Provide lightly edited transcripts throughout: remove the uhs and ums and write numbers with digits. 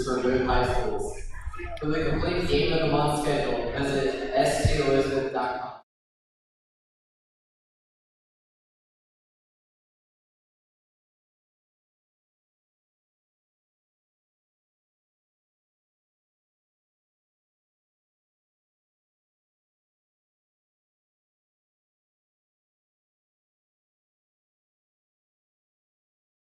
for both high schools. For the complete Game of the Month schedule, visit stelizabeth.com.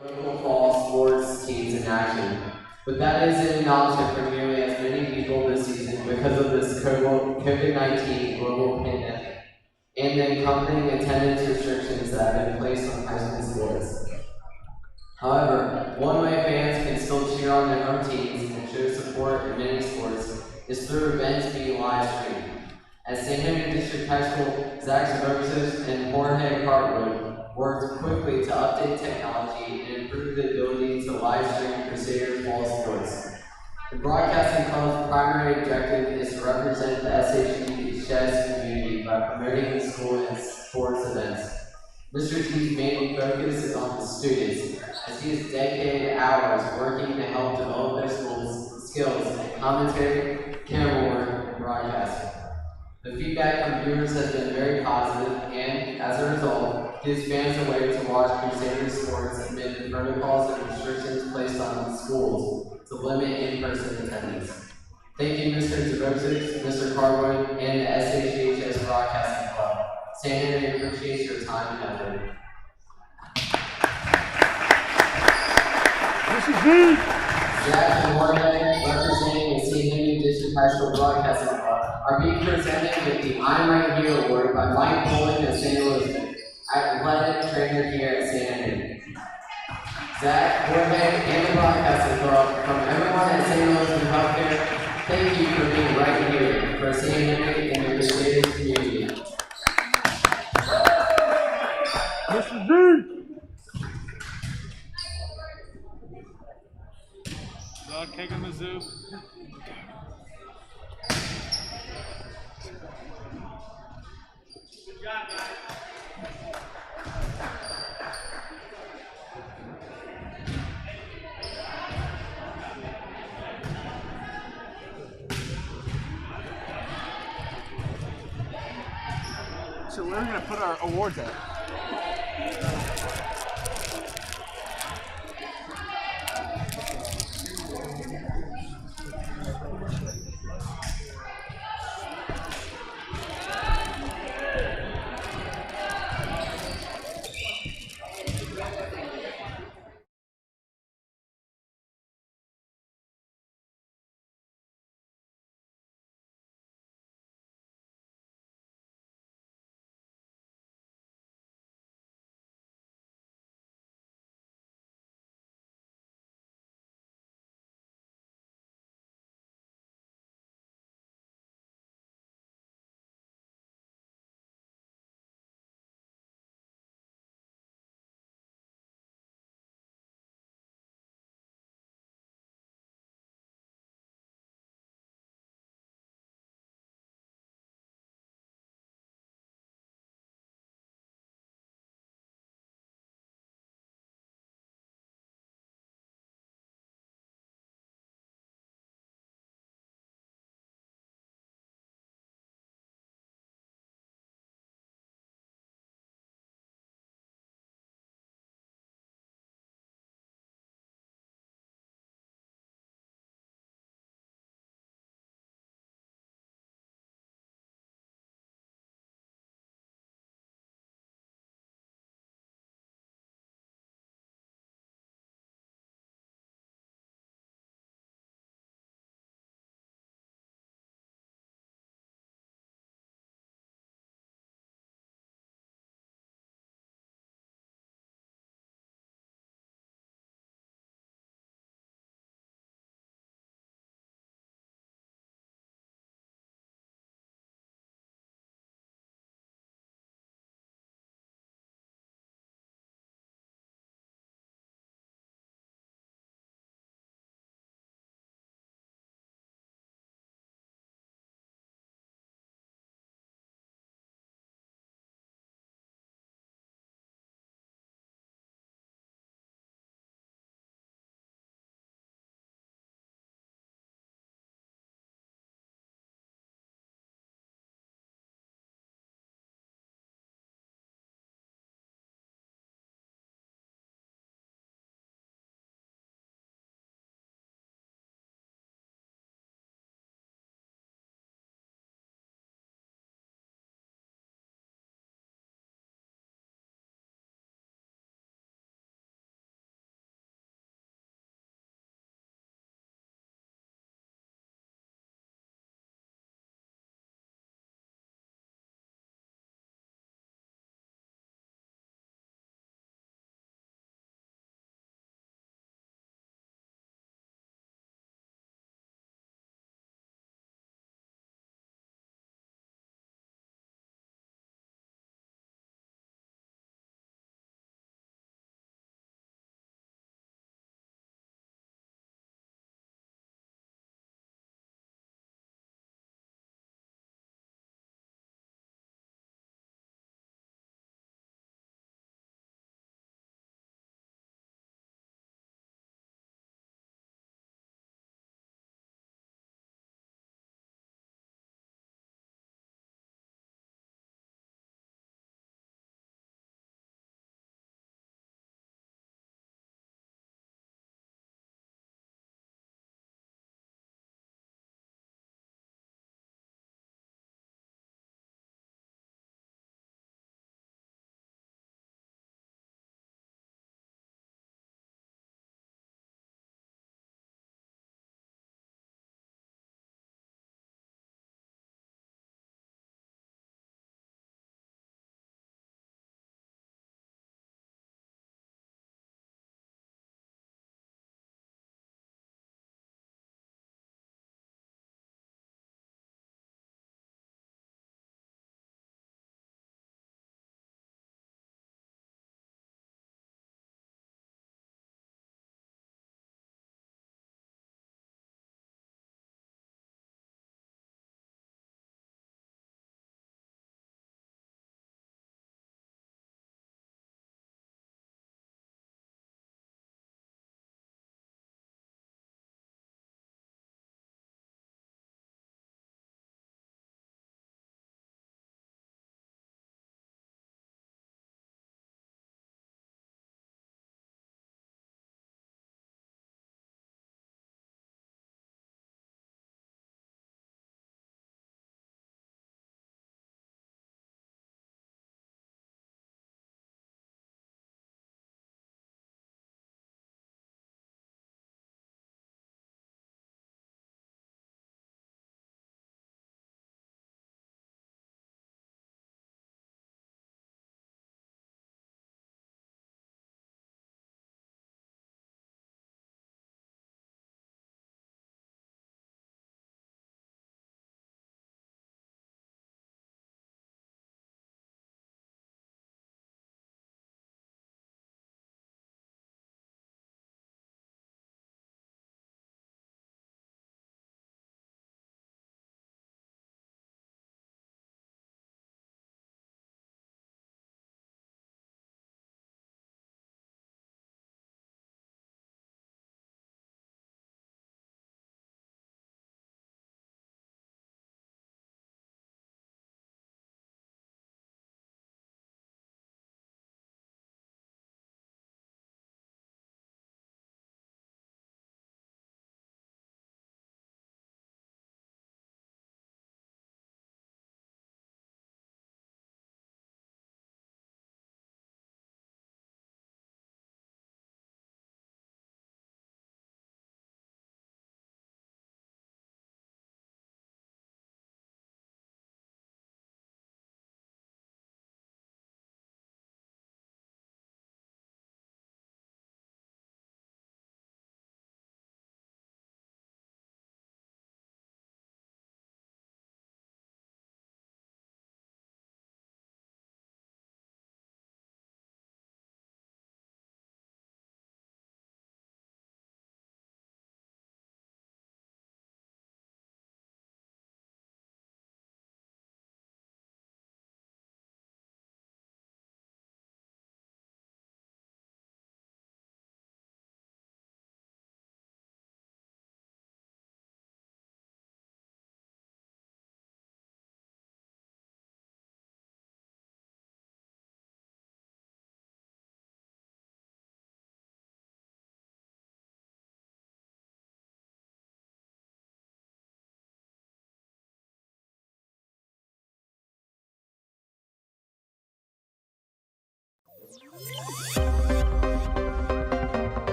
Local fall sports teams in action. But that isn't an option for nearly as many people this season because of this COVID-19 global pandemic and the accompanying attendance restrictions that have been placed on high school sports. However, one way fans can still cheer on their home teams and show support in many sports is through events being live streamed. At St. Henry District High School, Zach Savosis and Jorge Cartwood worked quickly to update technology and improve the ability to live stream Crusaders fall sports. The broadcasting club's primary objective is to represent the SHG chess community by promoting the school and sports events. Mr. T's main focus is on the students, as he has dedicated hours working to help develop their school's skills in commentary, camera work, and broadcasting. The feedback from viewers has been very positive and, as a result, gives fans a way to watch Crusaders sports amid the protocols and restrictions placed on schools to limit in-person attendance. Thank you, Mr. Zabosic, Mr. Carwood, and the SHHS Broadcasting Club. St. Henry appreciates your time and effort. Zach and Jorge, representing the St. Henry District High School Broadcasting Club, are being presented with the I'm Right Here Award by Mike Poland of St. Elizabeth, athletic trainer here at St. Henry. Zach, Jorge, and the Broadcasting Club, from everyone at St. Elizabeth Healthcare, thank you for being right here for St. Henry and the Crusaders community. Mr. D! Dog kicking the zoo. Good job, guys. So where are we going to put our awards at?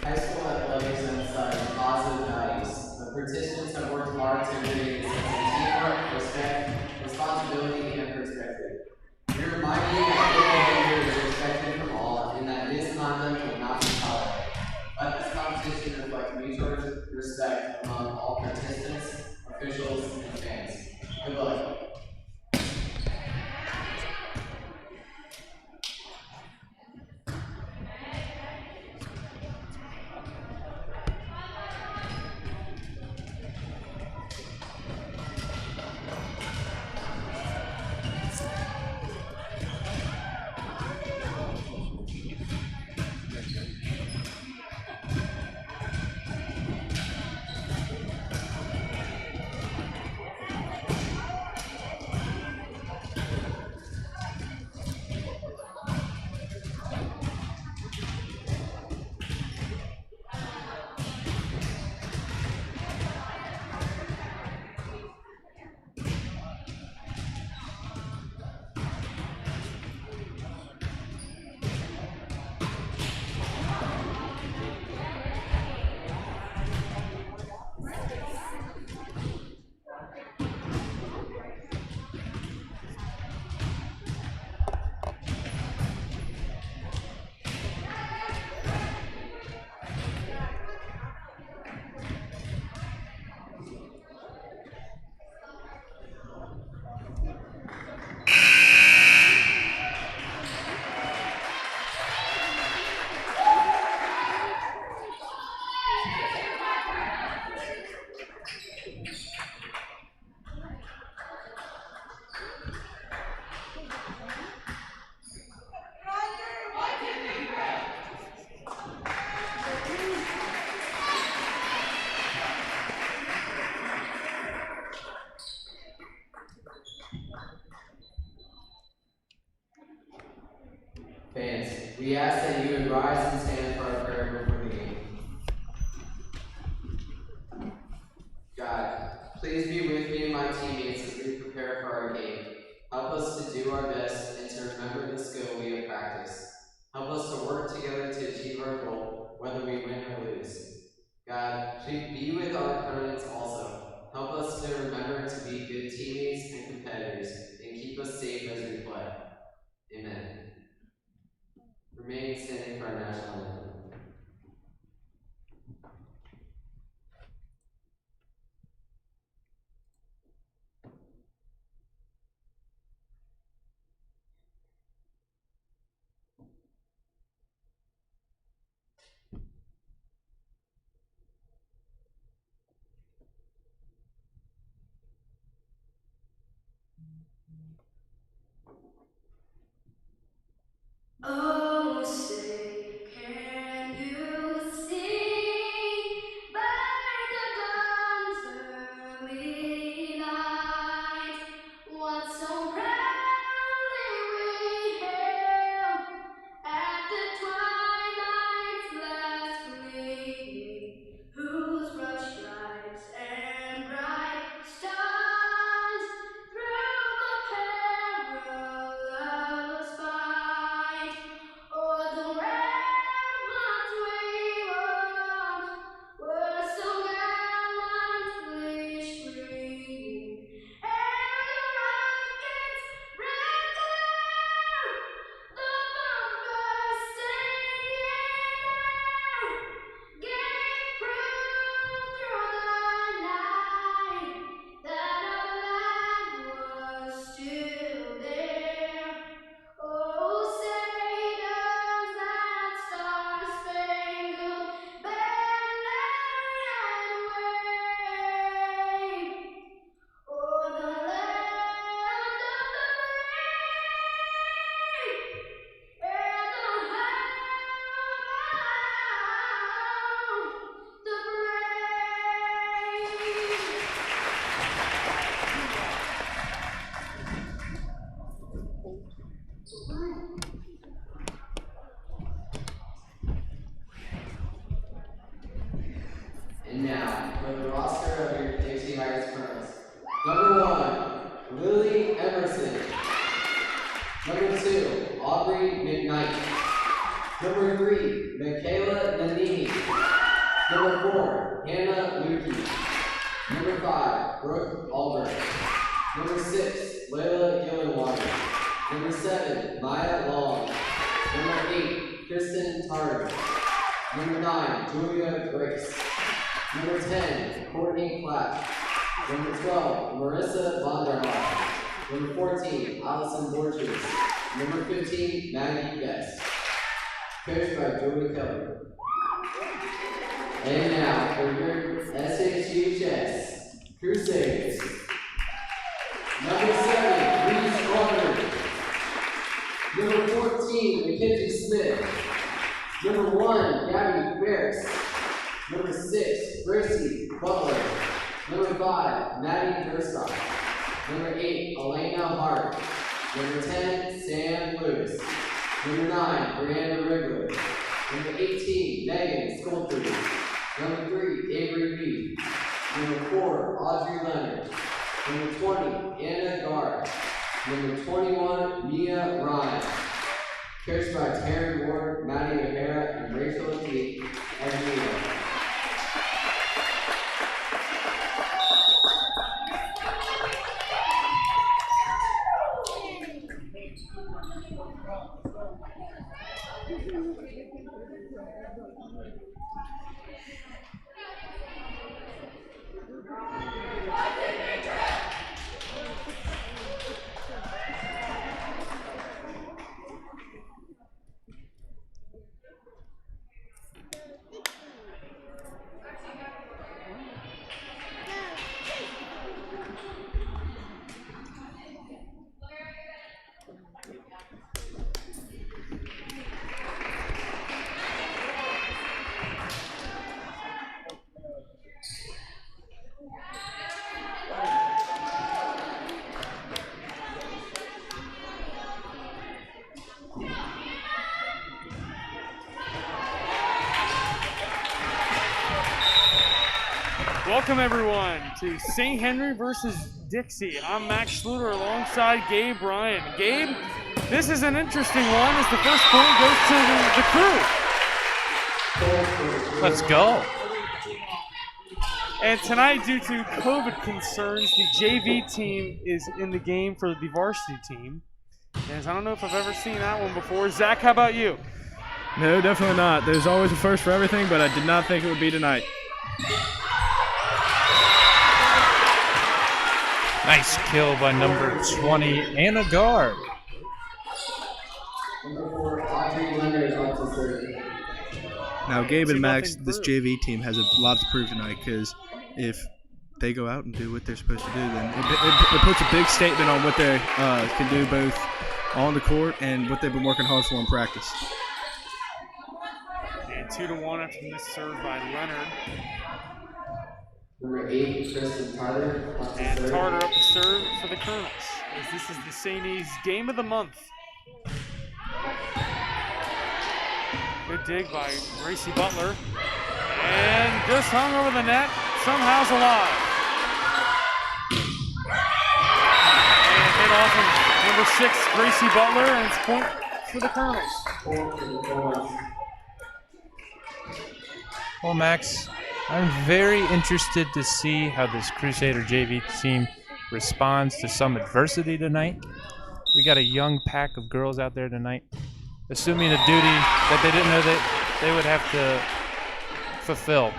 High school athletics emphasize positive values. The participants have worked hard to create a sense of teamwork, respect, responsibility, and perspective. We remind you that good behavior is expected from all, and that misconduct will not be tolerated. Let this competition reflect mutual respect among all participants, officials, and fans. Good luck. Fans, we ask that you would rise and stand for our prayer before the game. God, please be with me and my teammates as we prepare for our game. Help us to do our best and to remember the skill we have practiced. Help us to work together to achieve our goal, whether we win or lose. God, please be with our opponents also. Help us to remember to be good teammates and competitors, and keep us safe as we play. Amen. Remain standing for our national anthem. Oh, say, can And now, for the roster of your Dixie Heights Colonels. Number 1, Lily Emerson. Number 2, Aubrey McKnight. Number 3, Michaela Nanini. Number 4, Hannah Lukey. Number 5, Brooke Albert. Number 6, Layla Gillenwater. Number 7, Maya Long. Number 8, Kristen Tarver. Number 9, Julia Grace. Number 10, Courtney Clapp. Number 12, Marissa Vonderhoff. Number 14, Allison Borges. Number 15, Maggie Guest. Coached by Julie Kelly. And now for your SHHS Crusaders. Number 7, Reese Walker. Number 14, Mackenzie Smith. Number 1, Gabby Ferris. Number 6, Gracie Butler. Number 5, Maddie Durstock. Number 8, Elena Hart. Number 10, Sam Lewis. Number 9, Brianna Wrigley. Number 18, Megan Sculptor. Number 3, Avery Beef. Number 4, Audrey Leonard. Number 20, Anna Gard. Number 21, Mia Ryan. Coached by Terry Ward, Maddie O'Hara, and Rachel T. Edmina. Welcome everyone to St. Henry versus Dixie. I'm Max Schluter alongside Gabe Ryan. Gabe, this is an interesting one as the first point goes to the crew. Let's go. And tonight, due to COVID concerns, the JV team is in the game for the varsity team. And I don't know if I've ever seen that one before. Zach, how about you? No, definitely not. There's always a first for everything, but I did not think it would be tonight. Nice kill by number 20, Anna Gard. Number 4, Audrey Leonard up to serve. Now, Gabe and Max, this JV team has a lot to prove tonight because if they go out and do what they're supposed to do, then it puts a big statement on what they can do both on the court and what they've been working hard for in practice. And 2-1 after this serve by Leonard. Number 8, Kristen Tarver. And Tarver up to serve for the Colonels, as this is the St. E's Game of the Month. Good dig by Gracie Butler. And just hung over the net, somehow's alive. And hit off of number 6, Gracie Butler, and it's point for the Colonels. Well, Max, I'm very interested to see how this Crusader JV team responds to some adversity tonight. We got a young pack of girls out there tonight, assuming a duty that they didn't know that they would have to fulfill.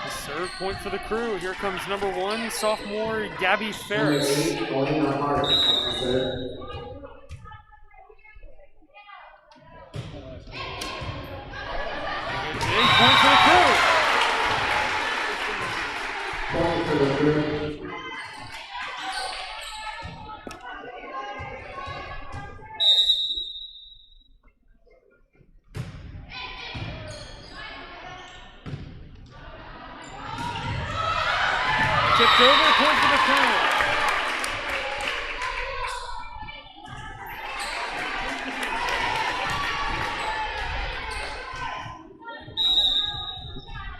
The serve point for the crew. Here comes number 1, sophomore Gabby Ferris. Number 8, Elena Hart up to serve. Big point for the crew. Point for the crew. Tipped over, point for the crew.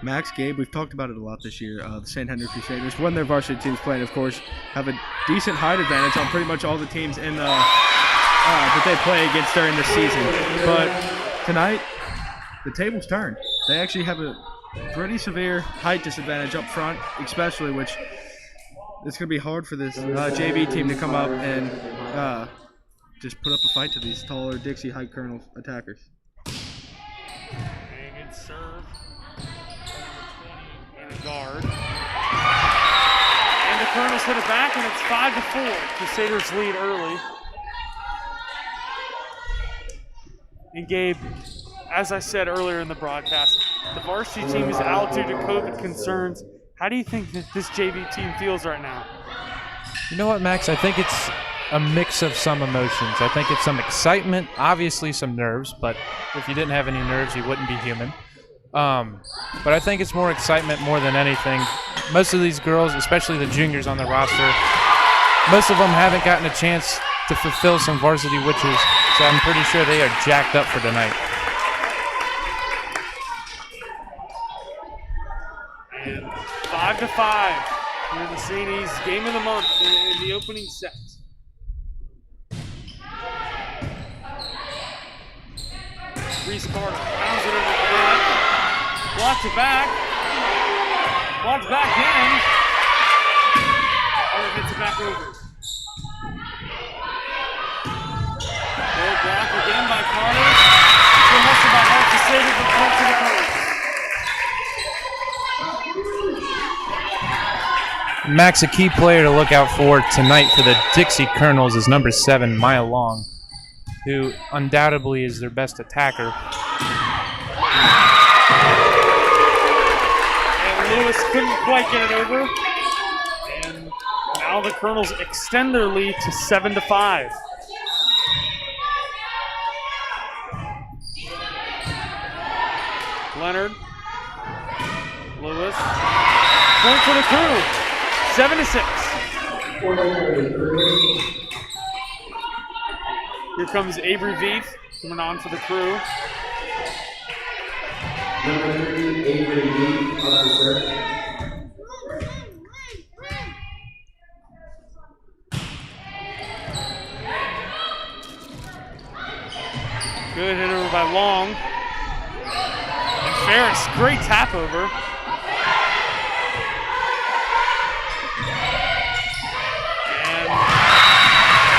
Max, Gabe, we've talked about it a lot this year. The St. Henry Crusaders, when their varsity team's playing, of course, have a decent height advantage on pretty much all the teams in that they play against during the season. But tonight, the tables turned. They actually have a pretty severe height disadvantage up front, especially, which it's going to be hard for this JV team to come up and just put up a fight to these taller Dixie High Colonel attackers. Very good serve. And a guard. And the Colonels hit it back, and it's 5-4. Crusaders lead early. And Gabe, as I said earlier in the broadcast, the varsity team is out due to COVID concerns. How do you think that this JV team feels right now? You know what, Max? I think it's a mix of some emotions. I think it's some excitement, obviously some nerves, but if you didn't have any nerves, you wouldn't be human. But I think it's more excitement more than anything. Most of these girls, especially the juniors on the roster, most of them haven't gotten a chance to fulfill some varsity wishes, so I'm pretty sure they are jacked up for tonight. And 5-5 here in the St. E's game of the month in the opening set. Reese Carter pounds it over the net. Blocks it back. Blocks back in. Carter gets it back over. Good block again by Carter. Good hustle by Hart to save it, but point to the Colonels. Max, a key player to look out for tonight for the Dixie Colonels is number 7, Maya Long, who undoubtedly is their best attacker. And Lewis couldn't quite get it over. And now the Colonels extend their lead to 7-5. Leonard. Lewis. Point for the crew. 7-6. Here comes Avery Veith coming on for the crew. Number 3, Avery Veith, up to serve. Good hit over by Long. And Ferris, great tap over.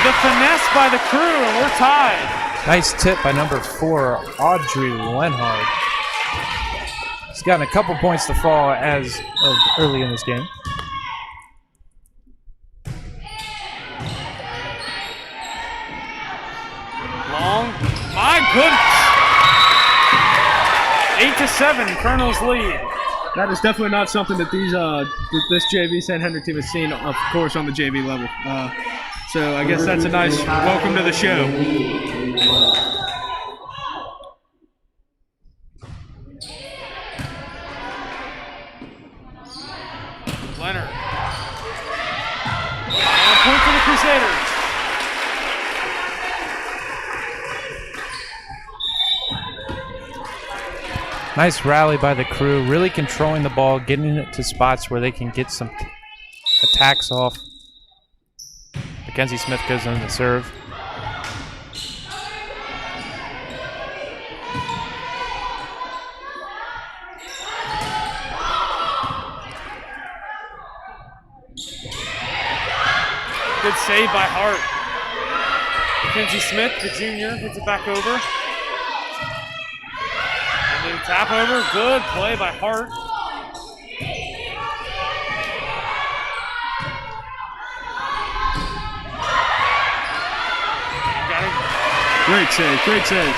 The finesse by the crew, and we're tied. Nice tip by number 4, Audrey Lenhard. He's gotten a couple points to fall as of early in this game. Long, my goodness. 8-7, Colonels lead. That is definitely not something that this JV St. Henry team has seen, of course, on the JV level. So I guess that's a nice welcome to the show. Leonard. And a point for the Crusaders. Nice rally by the crew, really controlling the ball, getting it to spots where they can get some attacks off. Mackenzie Smith goes in to serve. Good save by Hart. Mackenzie Smith, the junior, hits it back over. And then tap over. Good play by Hart. Great save, great save.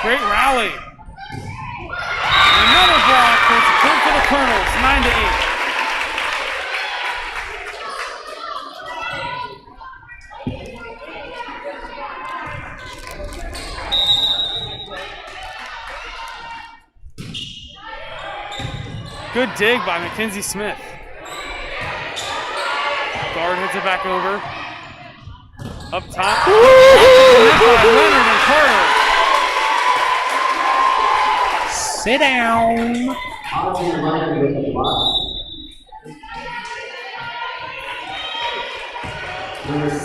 Great rally. And another block. It's a point for the Colonels, 9-8. Good dig by Mackenzie Smith. Guard hits it back over. Up top. Leonard and Carter. Sit down. Number 6,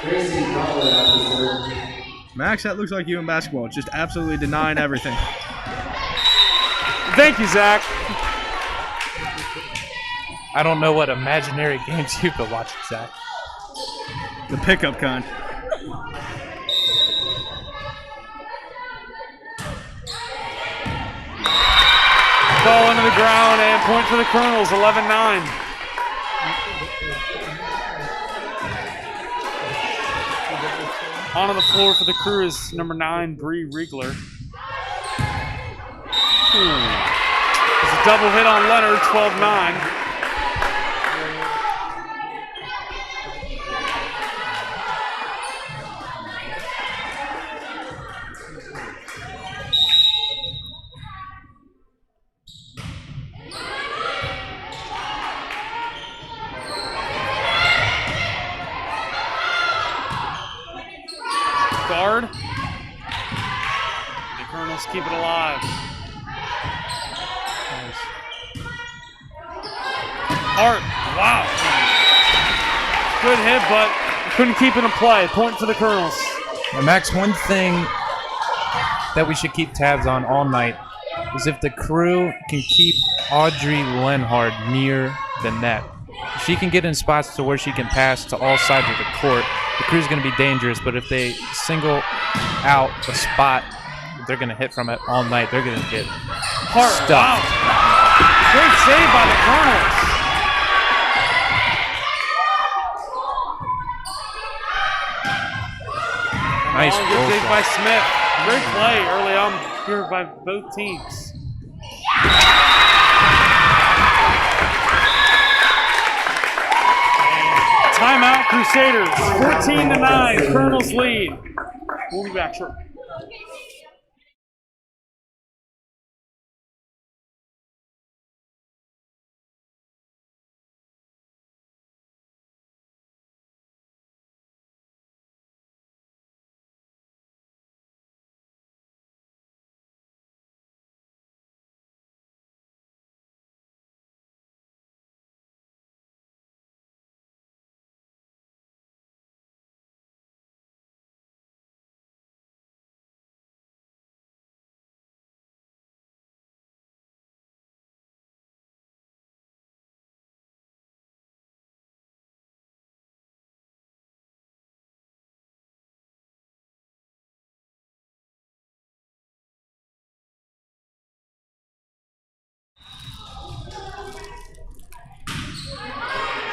Gracie Butler at the serve. Max, that looks like you in basketball. Just absolutely denying everything. Thank you, Zach. I don't know what imaginary games you've been watching, Zach. The pickup kind. Ball into the ground and point for the Colonels, 11-9. Onto the floor for the Crew is number 9, Bree Riegler. It's a double hit on Leonard, 12-9. Guard. The Colonels keep it alive. Hart, wow. Good hit, but couldn't keep it in play. Point for the Colonels. Now, Max, one thing that we should keep tabs on all night is if the Crew can keep Audrey Lenhard near the net. If she can get in spots to where she can pass to all sides of the court, the Crew's going to be dangerous, but if they single out a spot they're going to hit from it all night, they're going to get stuffed. Wow. Great save by the Colonels. Nice Good goal dig shot. by Smith. Great play early on here by both teams. Timeout, Crusaders. 14-9. Colonels lead. We'll be back shortly.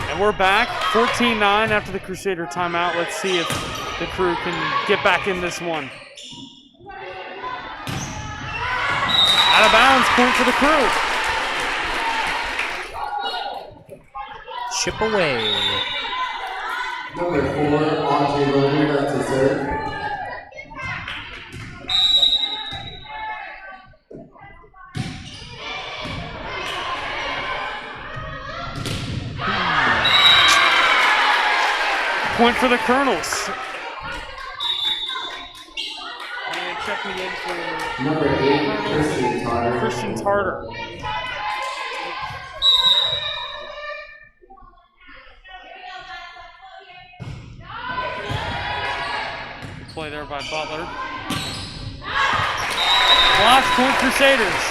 And we're back, 14-9 after the Crusader timeout. Let's see if the Crew can get back in this one. Out of bounds, point for the Crew. Chip away. Number 4, Audrey Leonard at the serve. Point for the Colonels. And checking in for Number 8, Christian Tarter. Christian Tarter. Play there by Butler. Blocked, point Crusaders.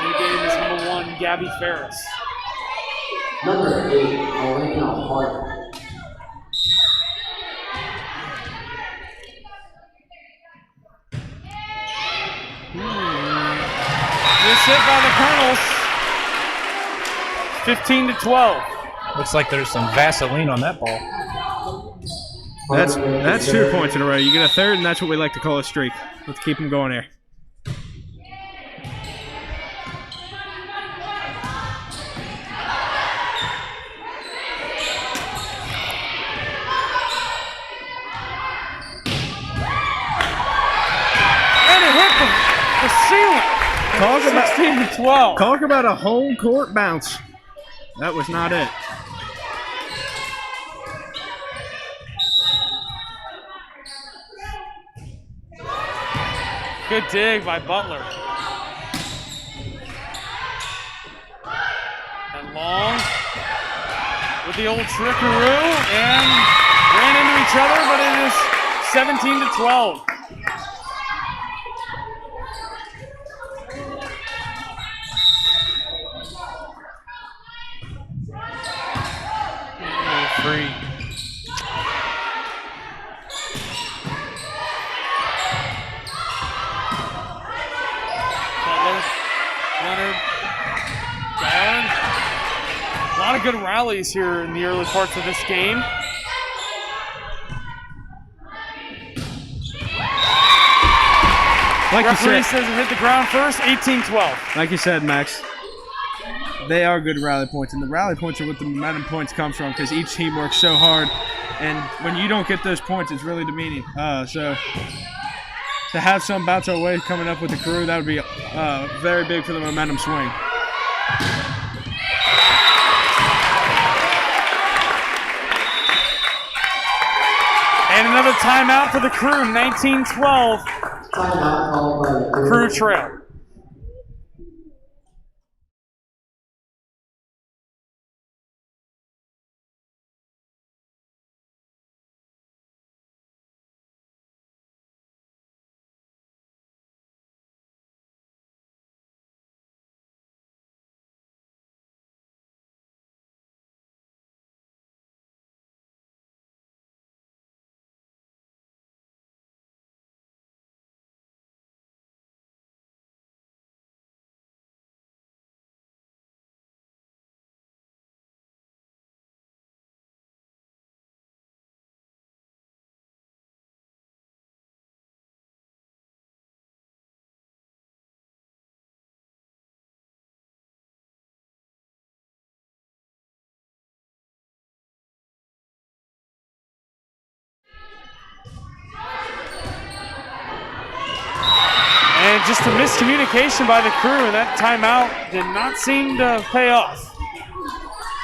New game is number 1, Gabby Ferris. Number 8, Elena Hart. This hit by the Colonels. 15-12. Looks like there's some Vaseline on that ball. That's 2 points in a row. You get a third, and that's what we like to call a streak. Let's keep them going here. The ceiling. Talk 16-12. Talk about a home court bounce. That was not it. Good dig by Butler. And Long with the old trickaroo and ran into each other, but it is 17-12. Free. Butler, Leonard, Gallon. A lot of good rallies here in the early parts of this game. Like you Referee said, says it hit the ground first, 18-12. like you said, Max, they are good rally points, and the rally points are what the momentum points comes from because each team works so hard, and when you don't get those points, it's really demeaning. So to have some bounce our way coming up with the crew, that would be very big for the momentum swing. And another timeout for the crew, 19-12. Timeout called by the Crew trail. And just a miscommunication by the crew, and that timeout did not seem to pay off.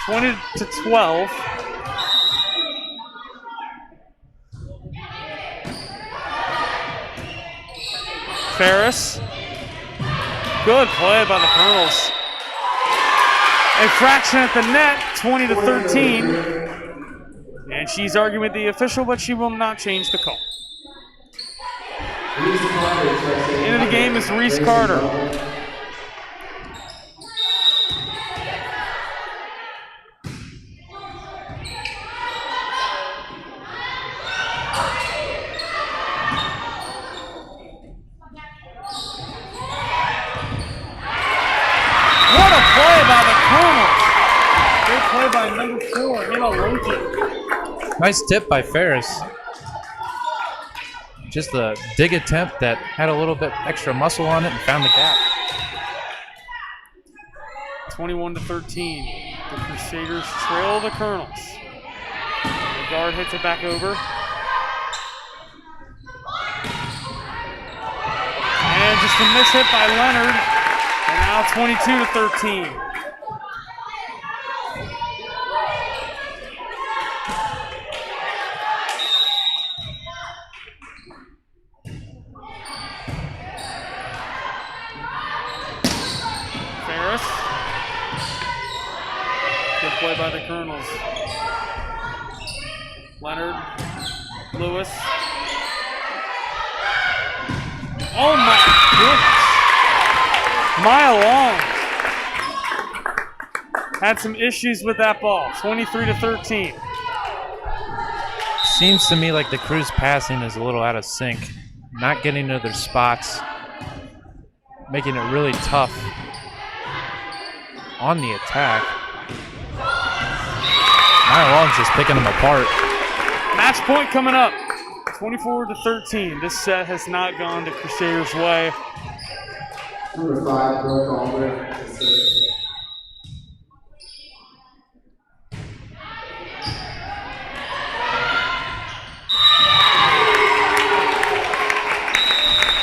20-12. Ferris. Good play by the Colonels. Infraction at the net, 20-13. And she's arguing with the official, but she will not change the call. Into the game is Reese Carter. What a play by the Colonels. Great play by number 4, Hannah Loki. Nice tip by Ferris. Just a dig attempt that had a little bit extra muscle on it and found the gap. 21-13. The Crusaders trail the Colonels. The guard hits it back over. And just a miss hit by Leonard. And now 22-13. Good play by the Colonels. Leonard, Lewis. Oh my goodness. Maya Long had some issues with that ball. 23-13. Seems to me like the crew's passing is a little out of sync. Not getting to their spots. Making it really tough on the attack. Maya Long's just picking them apart. Match point coming up. 24-13. This set has not gone the Crusaders' way. Number 5, Brooke Albright.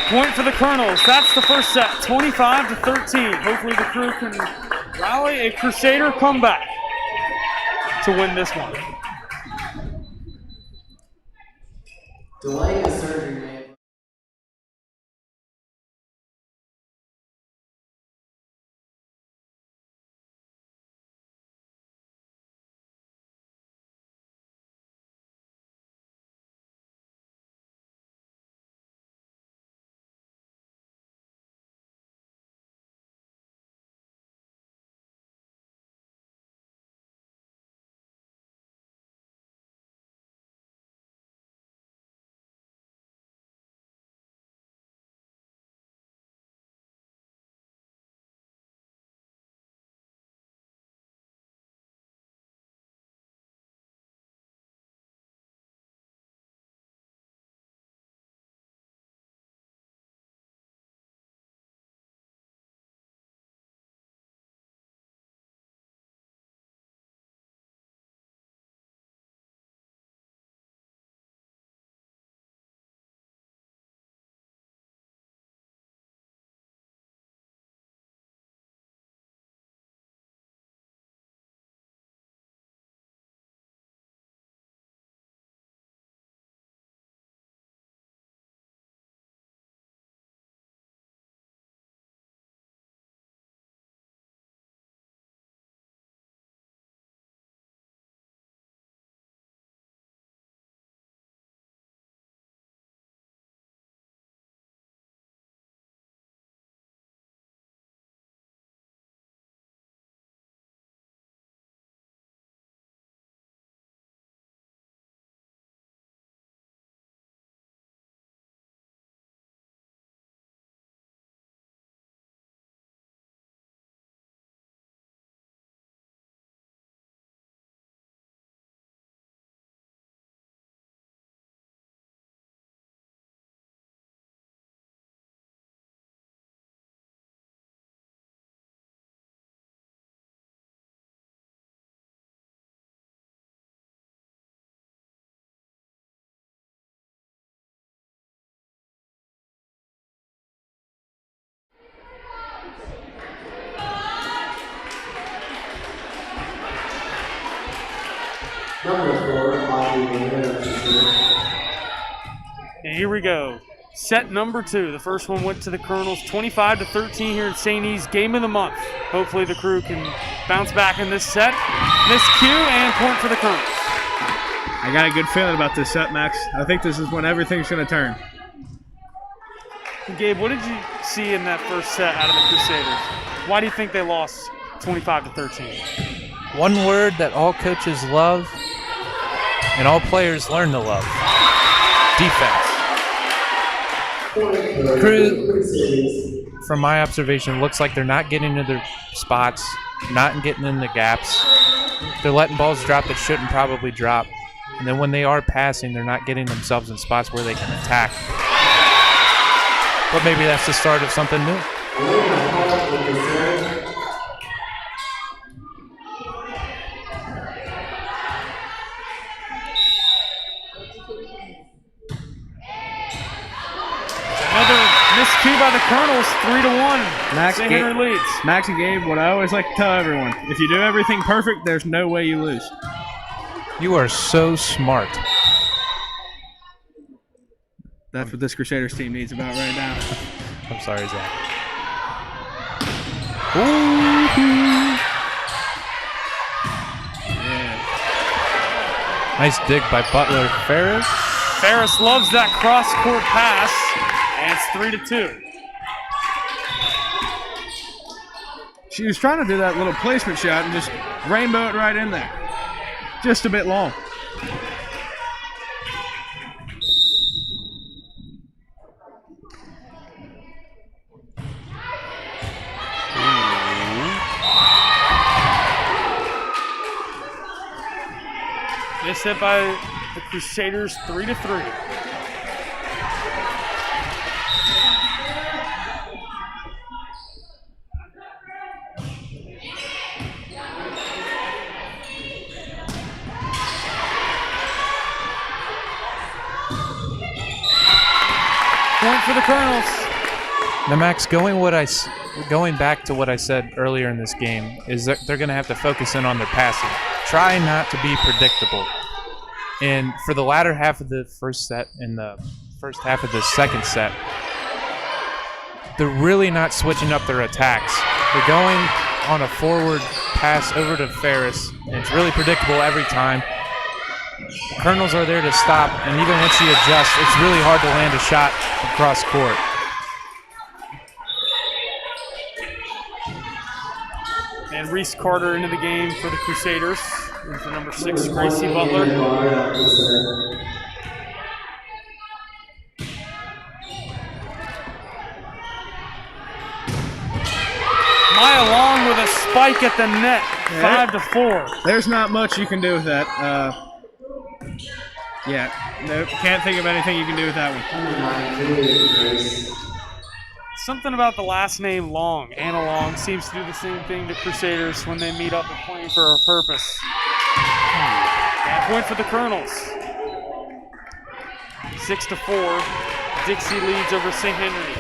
Point for the Colonels. That's the first set. 25-13. Hopefully the crew can rally a Crusader comeback to win this one. Delay is surgery. Number 4, And here we go. Set number 2. The first one went to the Colonels, 25-13 here at St. E's. Game of the month. Hopefully the crew can bounce back in this set. Miscue and point for the Colonels. I got a good feeling about this set, Max. I think this is when everything's going to turn. Gabe, what did you see in that first set out of the Crusaders? Why do you think they lost 25-13? One word that all coaches love and all players learn to love: defense. The crew, from my observation, looks like they're not getting into their spots, not getting in the gaps. They're letting balls drop that shouldn't probably drop. And then when they are passing, they're not getting themselves in spots where they can attack. But maybe that's the start of something new. Another miscue by the Colonels, 3-1. St. Henry leads. Max and Gabe, what I always like to tell everyone, if you do everything perfect, there's no way you lose. You are so smart. That's what this Crusaders team needs about right now. I'm sorry, Zach. Ooh. Yeah. Nice dig by Butler. Ferris. Ferris loves that cross-court pass, and it's 3-2. She was trying to do that little placement shot and just rainbow it right in there. Just a bit long. This hit by the Crusaders, 3-3. Point for the Colonels. Now, Max, going back to what I said earlier in this game, is that they're going to have to focus in on their passing. Try not to be predictable. And for the latter half of the first set and the first half of the second set, they're really not switching up their attacks. They're going on a forward pass over to Ferris, and it's really predictable every time. The Colonels are there to stop, and even when she adjusts, it's really hard to land a shot across court. And Reese Carter into the game for the Crusaders. And for number 6, Gracie Butler. Maya Long with a spike at the net, 5-4. There's not much you can do with that. Yeah, nope, can't think of anything you can do with that one. Something about the last name Long, Anna Long, seems to do the same thing to Crusaders when they meet up and playing for a purpose. And point for the Colonels. 6-4. Dixie leads over St. Henry.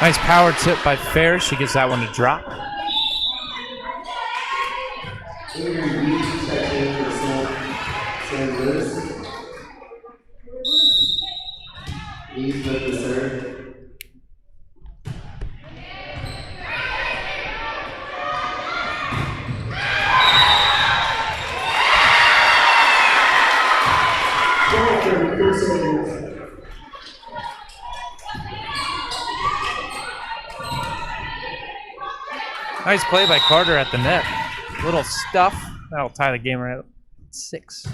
Nice power tip by Ferris. She gets that one to drop. He's with the serve. Nice play by Carter at the net. Little stuff. That'll tie the game right up. 6. Ooh.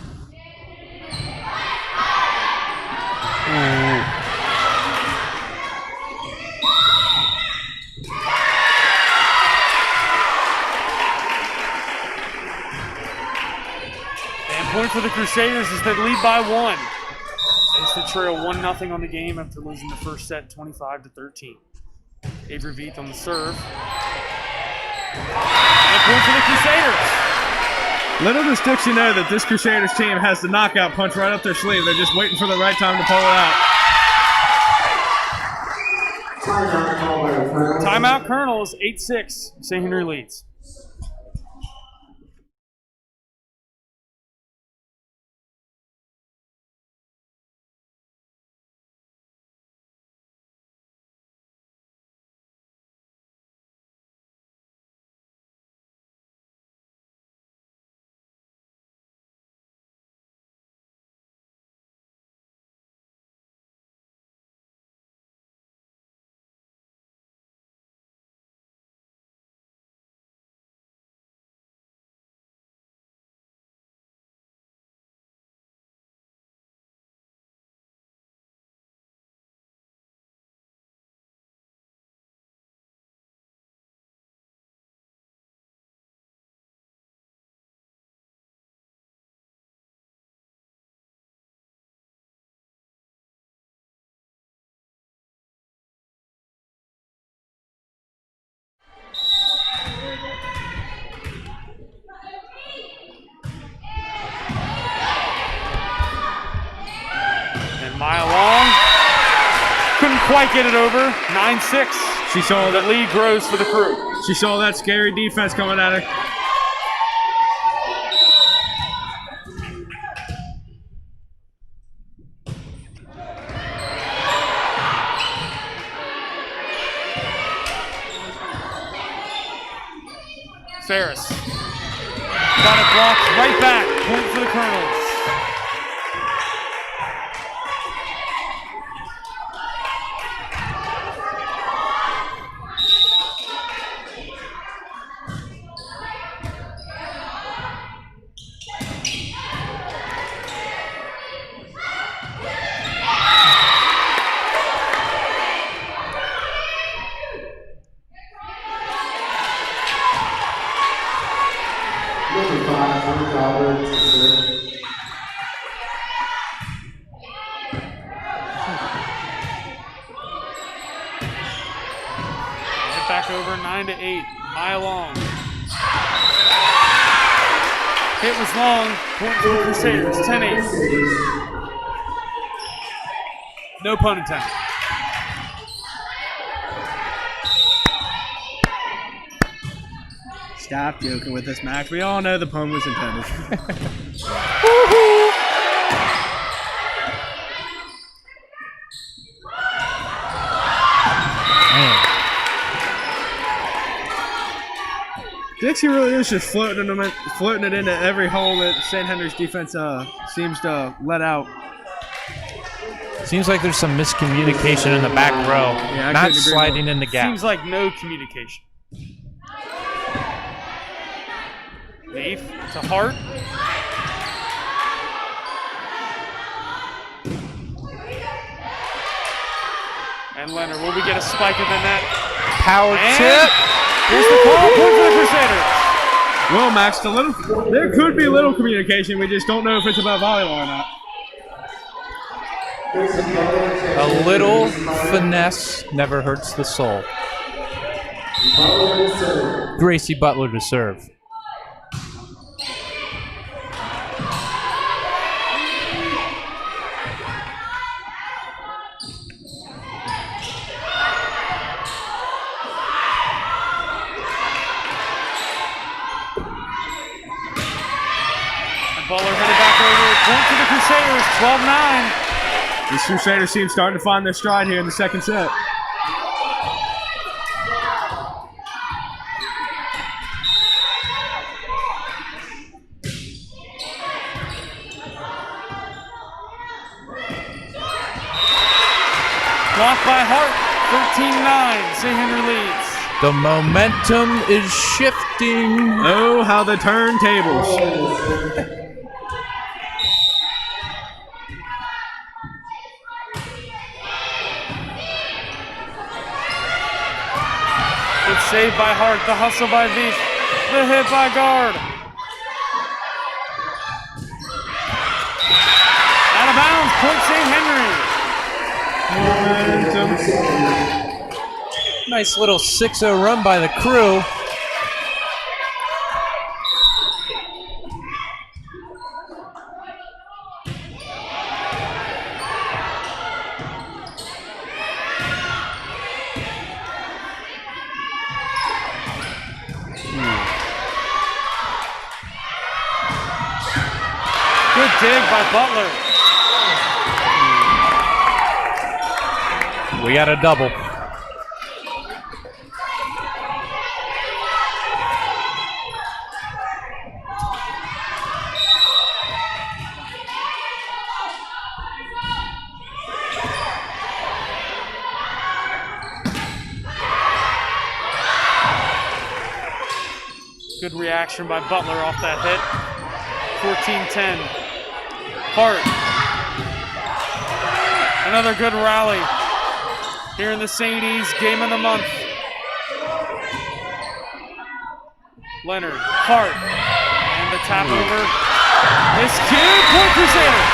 And point for the Crusaders as they lead by 1. It's the trail 1-0 on the game after losing the first set 25-13. Avery Veith on the serve. And point for the Crusaders. Little does Dixie know that this Crusaders team has the knockout punch right up their sleeve. They're just waiting for the right time to pull it out. Timeout Colonels, 8-6. St. Henry leads. Mile long. Couldn't quite get it over. 9-6. She saw The that lead grows for the Crew. She saw that scary defense coming at her. Ferris. Got it blocked right back. Point for the Colonels. Back over 9-8. Mile long. Hit was long. Point for the Crusaders. 10-8. No pun intended. Stop joking with us, Max. We all know the pun was intended. Dixie really is just floating it into every hole that St. Henry's defense seems to let out. Seems like there's some miscommunication in the back row. Yeah, not sliding in the gap. Seems like no communication. Leaf to Hart. And Leonard, will we get a spike in the net? Power and tip. here's the call. Point for the Crusaders. Well, Max, there could be little communication. We just don't know if it's about volleyball or not. A little finesse never hurts the soul. Gracie Butler to serve. Butler headed back over. Point for the Crusaders. 12-9. This Crusaders team starting to find their stride here in the second set. Blocked by Hart. 13-9. St. Henry leads. The momentum is shifting. Oh, how the turntables. Good save by Hart. The hustle by Veef. The hit by Guard. Out of bounds. Point St. Henry. Nice little 6-0 run by the Crew. dig by Butler. We got a double. Good reaction by Butler off that hit. 14-10. Hart. Another good rally here in the St. E's game of the month. Leonard, Hart, and the tap over. This cute point Crusaders.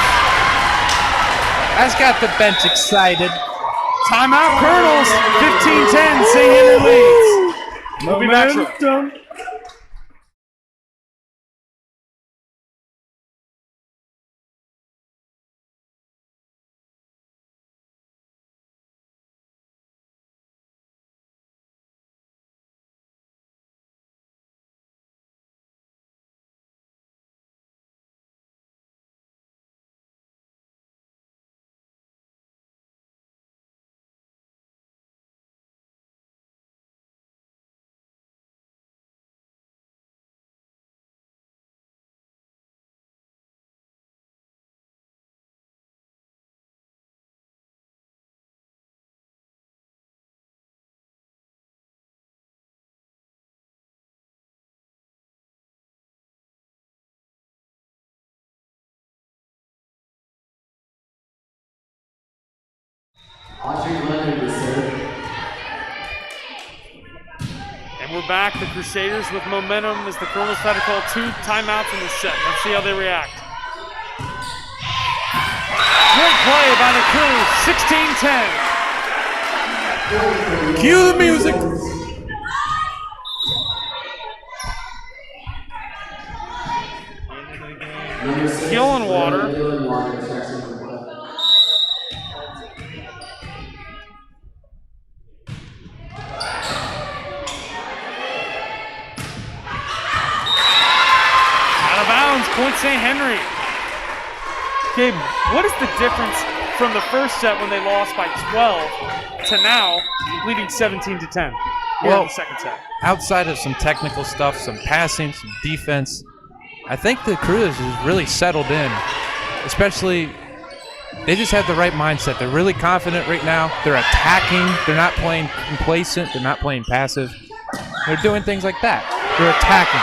That's got the bench excited. Timeout Colonels. 15-10. St. Henry leads. We'll be back shortly. Leonard to serve. And we're back. The Crusaders with momentum as the Colonels had to call 2 timeouts in the set. Let's see how they react. Great play by the Crew. 16-10. Cue the music. Gillenwater. Point St. Henry. Gabe, what is the difference from the first set when they lost by 12 to now leading 17-10? Well, in the second set. Outside of some technical stuff, some passing, some defense, I think the Crew is really settled in. Especially, they just have the right mindset. They're really confident right now. They're attacking. They're not playing complacent. They're not playing passive. They're doing things like that. They're attacking.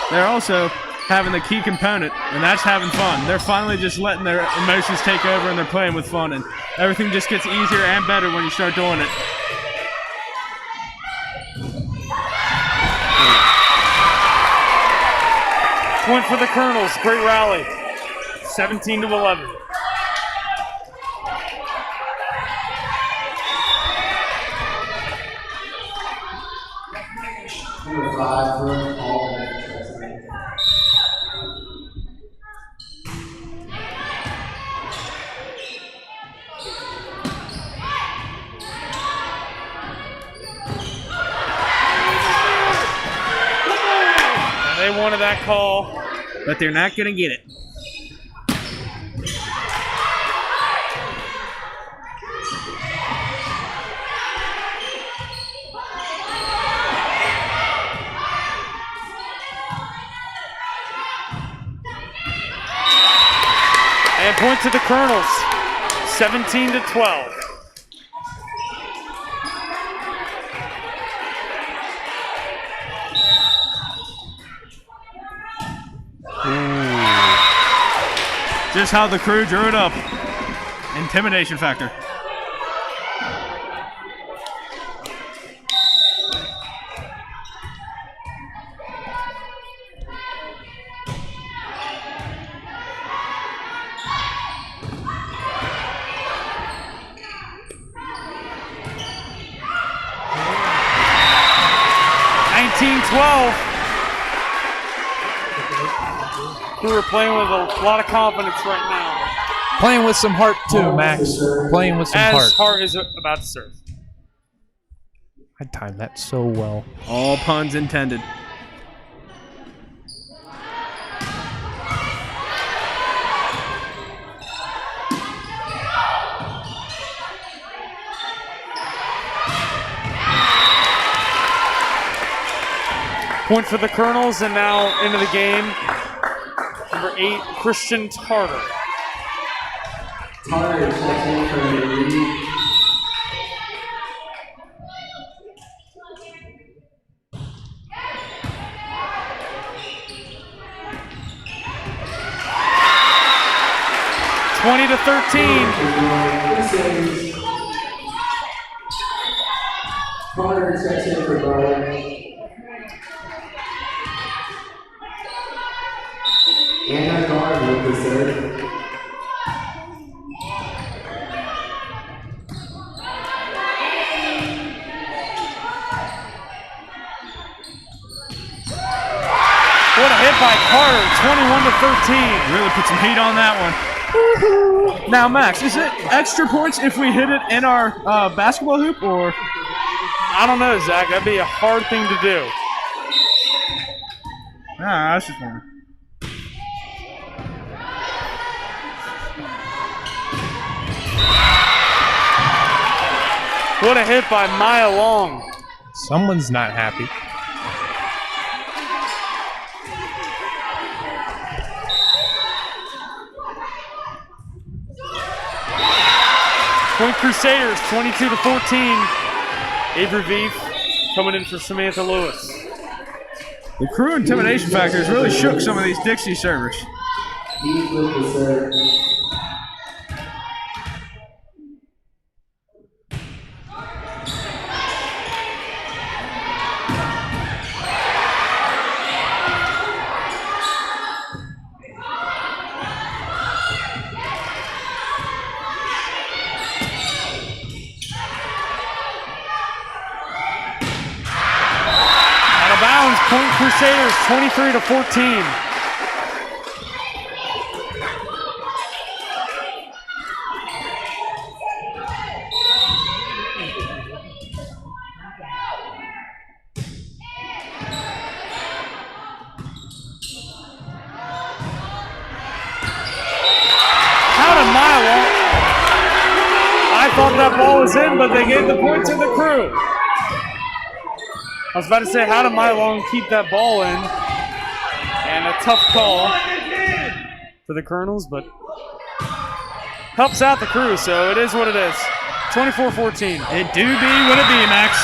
They're also having the key component, and that's having fun. They're finally just letting their emotions take over, and they're playing with fun, and everything just gets easier and better when you start doing it. Point for the Colonels. Great rally. 17-11. Number 5 for all. They wanted that call, but they're not going to get it. And point to the Colonels, 17-12. Just how the Crew drew it up. Intimidation factor. Who are playing with a lot of confidence right now. Playing with some heart too, Max. Playing with some heart. As Hart is about to serve. I timed that so well. All puns intended. Point for the Colonels, and now into the game, number 8, Christian Tarter. Tarter checks in for the lead. $20 to 13. Tarter checks in for Garland. Anna Guard with the serve. What a hit by Carter, 21 to 13. Really put some heat on that one. Now, Max, is it extra points if we hit it in our basketball hoop, or? I don't know, Zach. That'd be a hard thing to do. Nah, that's just one. What a hit by Maya Long. Someone's not happy. Point Crusaders, 22 to 14. Avery Veef coming in for Samantha Lewis. The crew intimidation factor has really shook some of these Dixie servers. He's with the serve. Point Crusaders, 23 to 14. How did Maya? I thought that ball was in, but they gave the point to the crew. I was about to say, how did Maya Long keep that ball in? And a tough call for the Colonels, but helps out the crew, so it is what it is. 24-14. It do be what it be, Max.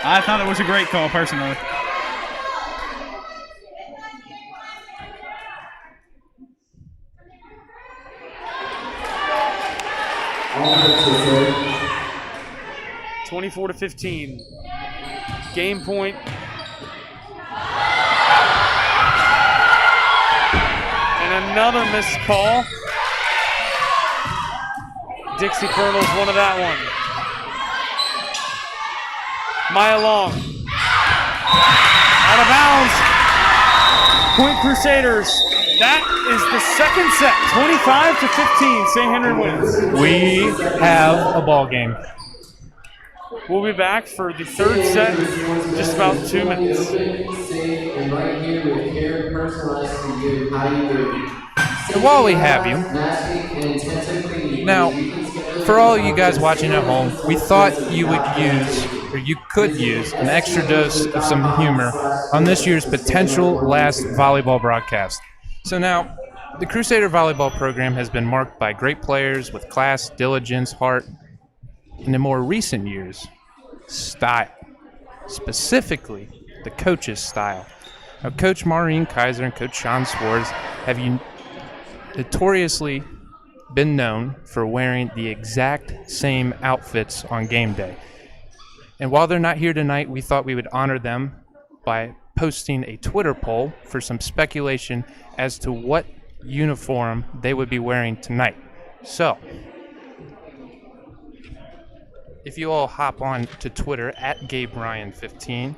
I thought it was a great call, personally. All 24 to 15. Game point. And another missed call. Dixie Colonels wanted that one. Maya Long. Out of bounds. Point Crusaders. That is the second set. 25 to 15. St. Henry wins. We have a ball game. We'll be back for the third set in just about 2 minutes. And right here with care personalized to you, how you do. So while we have you, now, for all you guys watching at home, we thought you would use, or you could use, an extra dose of some humor on this year's potential last volleyball broadcast. So now, the Crusader volleyball program has been marked by great players with class, diligence, heart, and in more recent years, style. Specifically, the coach's style. Now, Coach Maureen Kaiser and Coach Sean Swartz have notoriously been known for wearing the exact same outfits on game day. And while they're not here tonight, we thought we would honor them by posting a Twitter poll for some speculation as to what uniform they would be wearing tonight. So, if you all hop on to Twitter at GabeRyan15,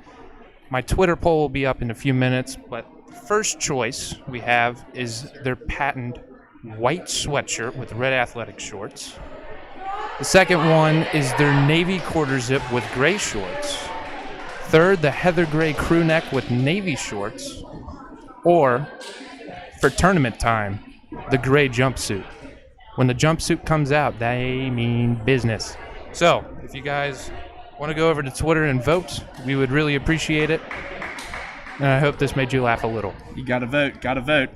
my Twitter poll will be up in a few minutes, but first choice we have is their patent white sweatshirt with red athletic shorts. The second one is their navy quarter zip with gray shorts. Third, the heather gray crew neck with navy shorts. Or, for tournament time, the gray jumpsuit. When the jumpsuit comes out, they mean business. So, if you guys want to go over to Twitter and vote, we would really appreciate it. And I hope this made you laugh a little. You gotta vote. Gotta vote.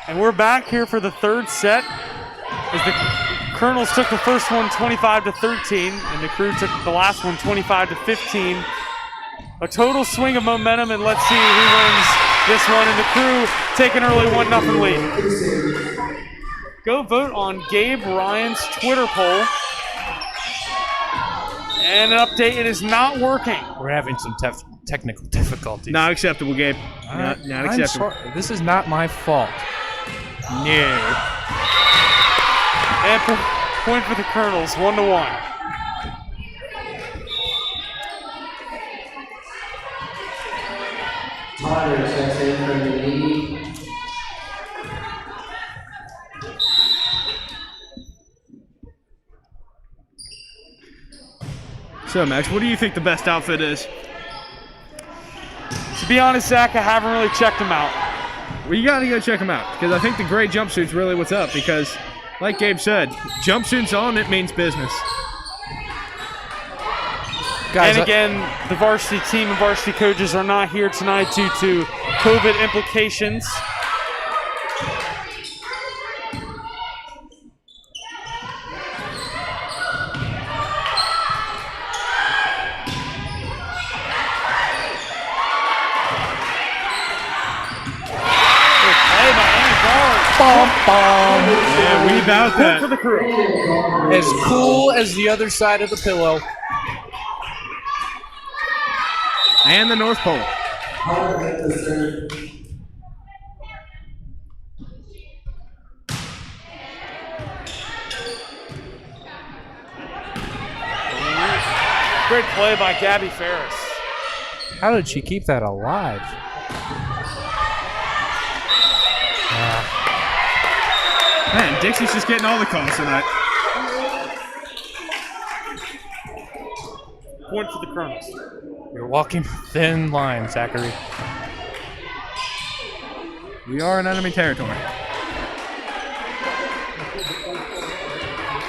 And we're back here for the third set as the Colonels took the first one 25-13 and the Crew took the last one 25-15. A total swing of momentum, and let's see who wins this one. And the Crew take an early 1-0 lead. Go vote on Gabe Ryan's Twitter poll. And an update, it is not working. We're having some technical difficulties. Not acceptable, Gabe. Not acceptable. Sorry. This is not my fault. No. And point for the Colonels, 1-1. Tyler checks in from the lead. So, Max, what do you think the best outfit is? To be honest, Zach, I haven't really checked them out. Well, you got to go check them out because I think the gray jumpsuit's really what's up because, like Gabe said, jumpsuit's on, it means business. Guys, and again, the varsity team and varsity coaches are not here tonight due to COVID implications. Yeah, we about that. For the Crew. as cool as the other side of the pillow. And the North Pole. Great play by Gabby Ferris. How did she keep that alive? Man, Dixie's just getting all the calls tonight. Point for the Colonels. You're walking thin line, Zachary. We are in enemy territory.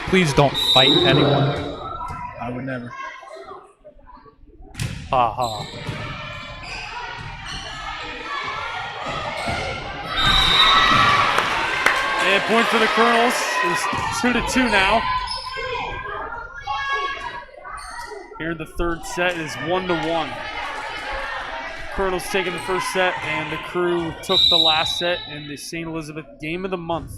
Please don't fight anyone. I would never. Ha ha. And point for the Colonels. It's 2-2 now. Here in the third set is 1-1. Colonels taking the first set, and the Crew took the last set in the St. Elizabeth Game of the Month.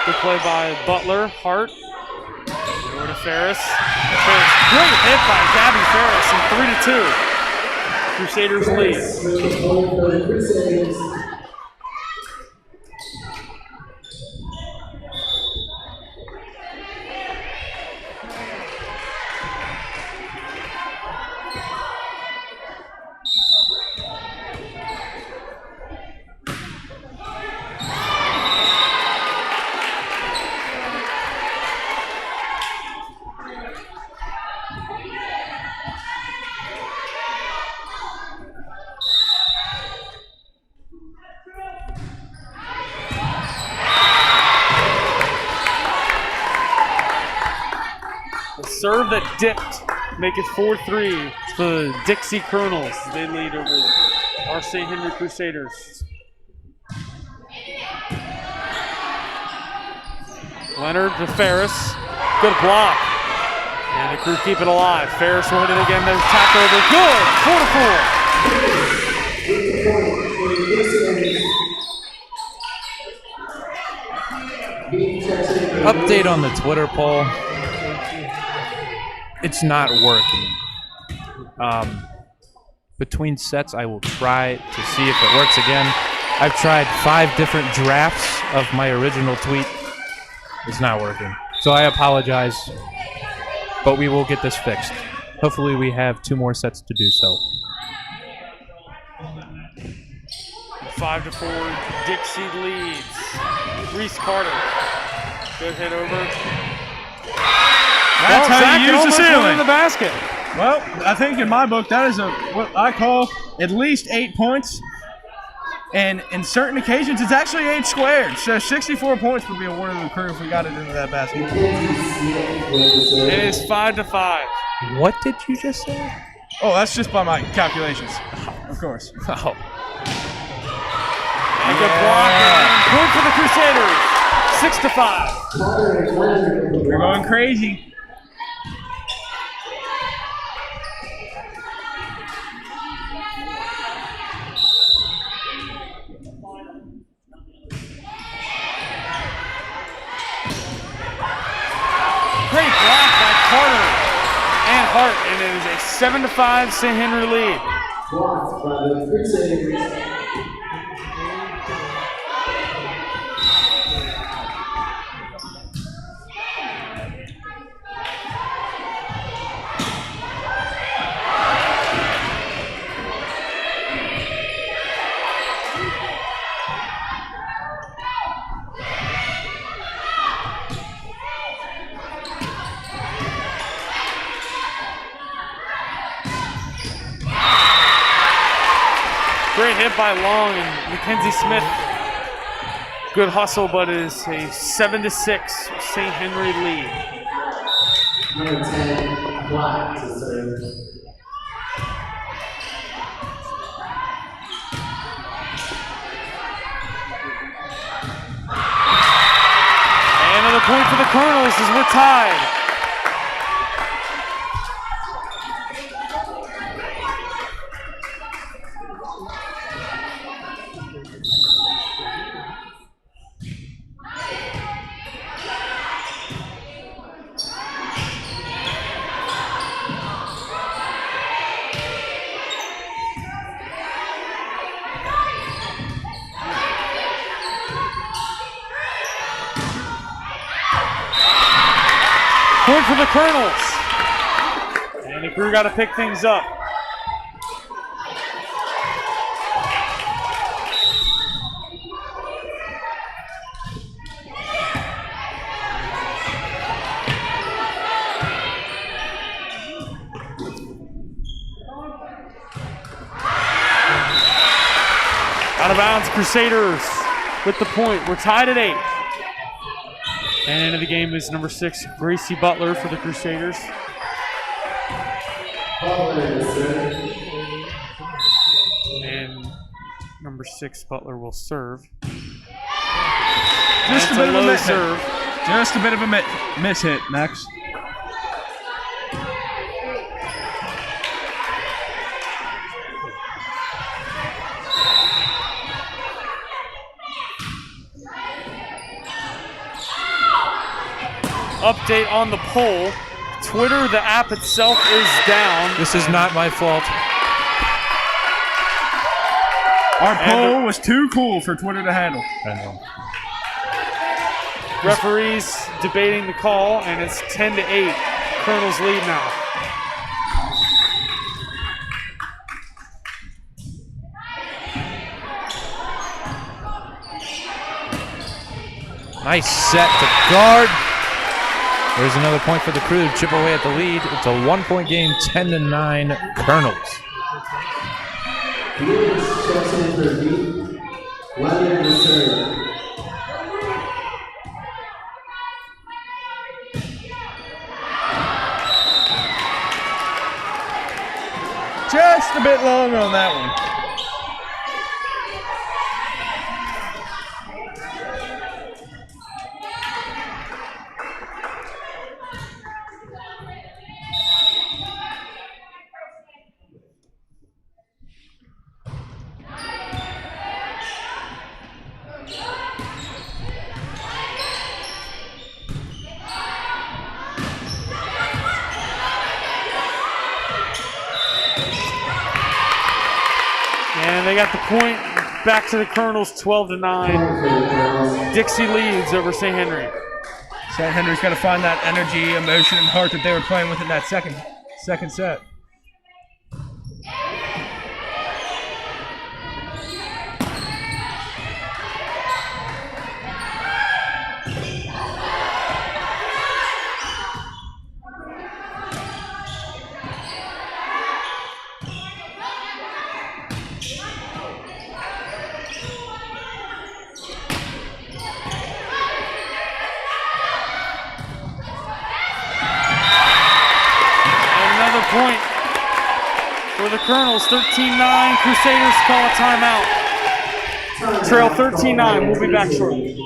Good play by Butler, Hart. Over to Ferris. Great hit by Gabby Ferris, and 3-2. Crusaders lead. A serve that dipped, make it 4-3 for the Dixie Colonels. They lead over our St. Henry Crusaders. Leonard to Ferris. Good block. And the Crew keep it alive. Ferris won it again. There's tap over. Good. 4-4. Update on the Twitter poll. It's not working. Between sets, I will try to see if it works again. I've tried 5 different drafts of my original tweet. It's not working. So I apologize, but we will get this fixed. Hopefully we have 2 more sets to do so. 5-4, Dixie leads. Reese Carter. Good hit over. That's how Zach you use the almost went ceiling. in the basket. Well, I think in my book that is what I call at least 8 points. And in certain occasions, it's actually 8 squared. So 64 points would be awarded to the Crew if we got it into that basket. It is 5-5. What did you just say? Oh, that's just by my calculations, of course. Oh. And good block. Point for the Crusaders. 6-5. We're going crazy. Great block by Carter and Hart, and it is a 7-5 St. Henry lead. Blocked by the Crusaders. Great hit by Long and Mackenzie Smith. Good hustle, but it is a 7-6 St. Henry lead. Number 10, Black to serve. And another point for the Colonels as we're tied. Point for the Colonels. And the Crew got to pick things up. Out of bounds, Crusaders with the point. We're tied at 8. And into the game is number 6, Gracie Butler for the Crusaders. And number 6, Butler will serve. Just a That's bit of a low miss serve. hit. Just a bit of a miss hit, Max. Update on the poll. Twitter, the app itself, is down. This is not my fault. Our poll was too cool for Twitter to handle. I know. Referees debating the call, and it's 10-8. Colonels lead now. Nice set to guard. There's another point for the Crew. Chip away at the lead. It's a 1-point game, 10-9 Colonels. Checks in for B. Leonard to serve. just a bit long on that one. And they got the point back to the Colonels, 12-9. Dixie leads over St. Henry. St. Henry's got to find that energy, emotion, and heart that they were playing with in that second set. Point for the Colonels, 13-9. Crusaders call a timeout. Trail 13-9. We'll be back shortly.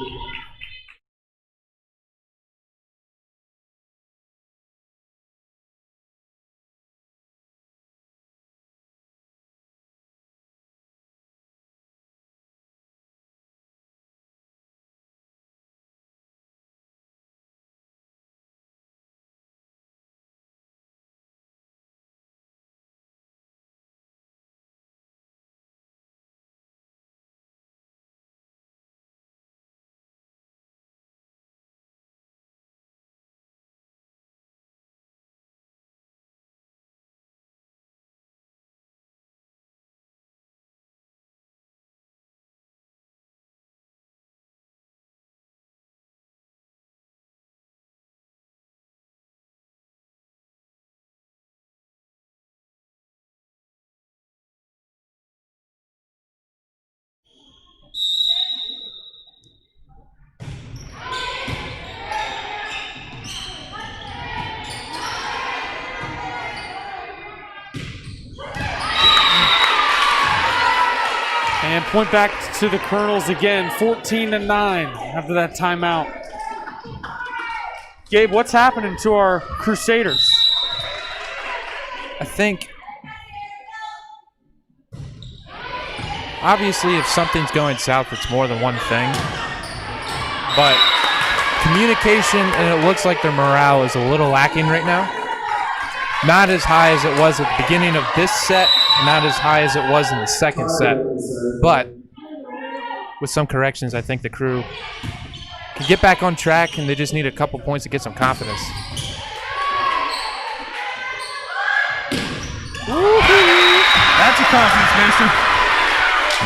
And point back to the Colonels again, 14-9 after that timeout. Gabe, what's happening to our Crusaders? I think, obviously, if something's going south, it's more than one thing. But communication, and it looks like their morale is a little lacking right now. Not as high as it was at the beginning of this set, not as high as it was in the second set. But with some corrections, I think the crew can get back on track, and they just need a couple points to get some confidence. That's a confidence booster.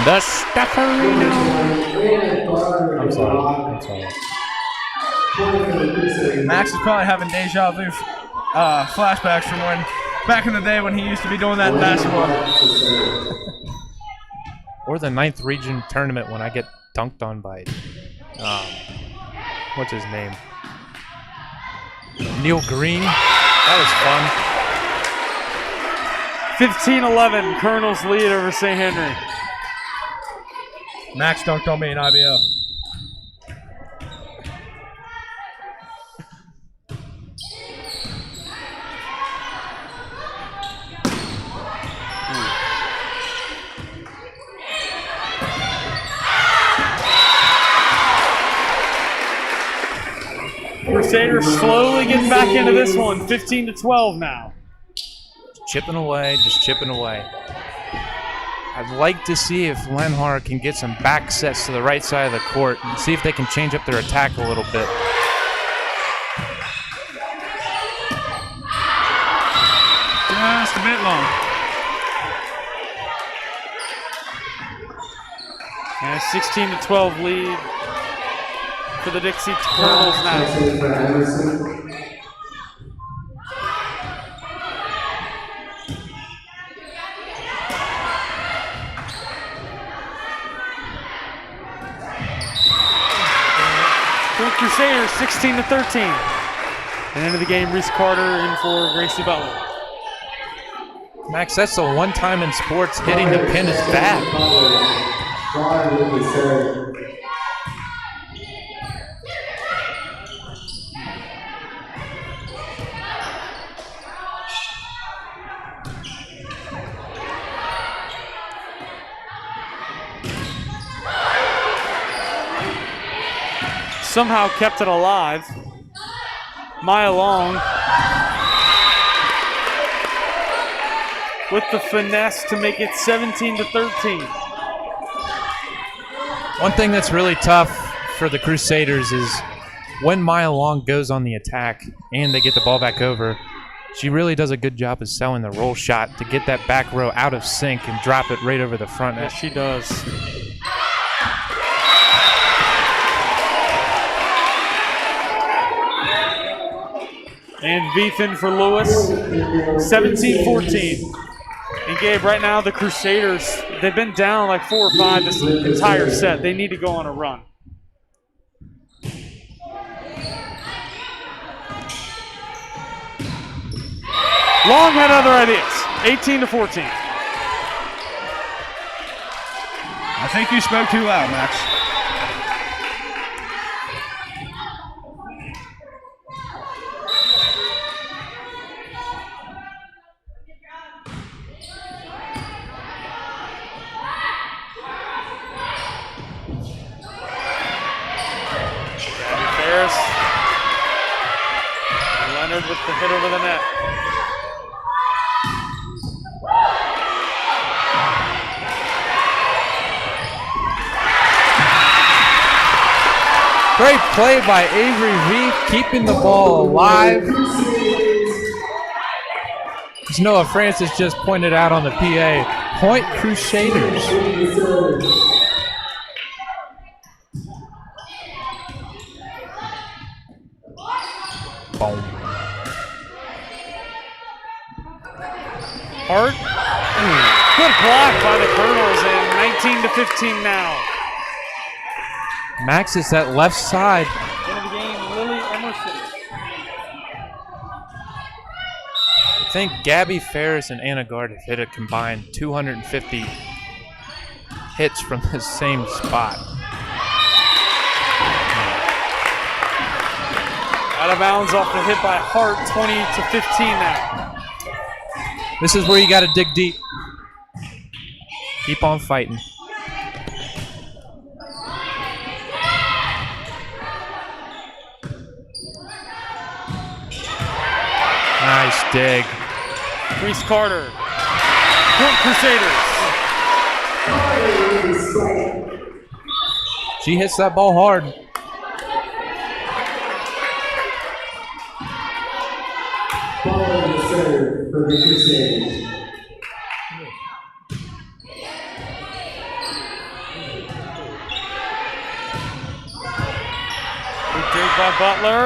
The Stufferino. I'm sorry. Max is probably having deja vu flashbacks from when back in the day when he used to be doing that in basketball. Or the 9th region tournament when I get dunked on by, what's his name? Neil Green. That was fun. 15-11, Colonels lead over St. Henry. Max dunked on me in IBO. Crusaders slowly getting back into this one, 15-12 now. Chipping away, just chipping away. I'd like to see if Lenhar can get some back sets to the right side of the court and see if they can change up their attack a little bit. Just a bit long. And a 16-12 lead for the Dixie Colonels now. Crusaders 16-13. And into the game, Reese Carter in for Gracie Butler. Max, that's the one time in sports hitting the pin is bad. Somehow kept it alive. Maya Long with the finesse to make it 17-13. One thing that's really tough for the Crusaders is when Maya Long goes on the attack and they get the ball back over, she really does a good job of selling the roll shot to get that back row out of sync and drop it right over the front net. Yes, she does. And Beethan for Lewis, 17-14. And Gabe, right now the Crusaders, they've been down like 4 or 5 this entire set. They need to go on a run. Long had other ideas, 18-14. I think you spoke too loud, Max. Leonard with the hit over the net. Great play by Avery Reef, keeping the ball alive. As Noah Francis just pointed out on the PA, point Crusaders. Boom. Hart. Good block by the Colonels, and 19-15 now. Max is that left side. Into the game, Lily Emerson. I think Gabby Ferris and Anna Gard have hit a combined 250 hits from the same spot. Out of bounds off the hit by Hart, 20-15 now. This is where you got to dig deep. Keep on fighting. Nice dig. Reese Carter. Point Crusaders. She hits that ball hard. For the Crusaders. Good dig by Butler.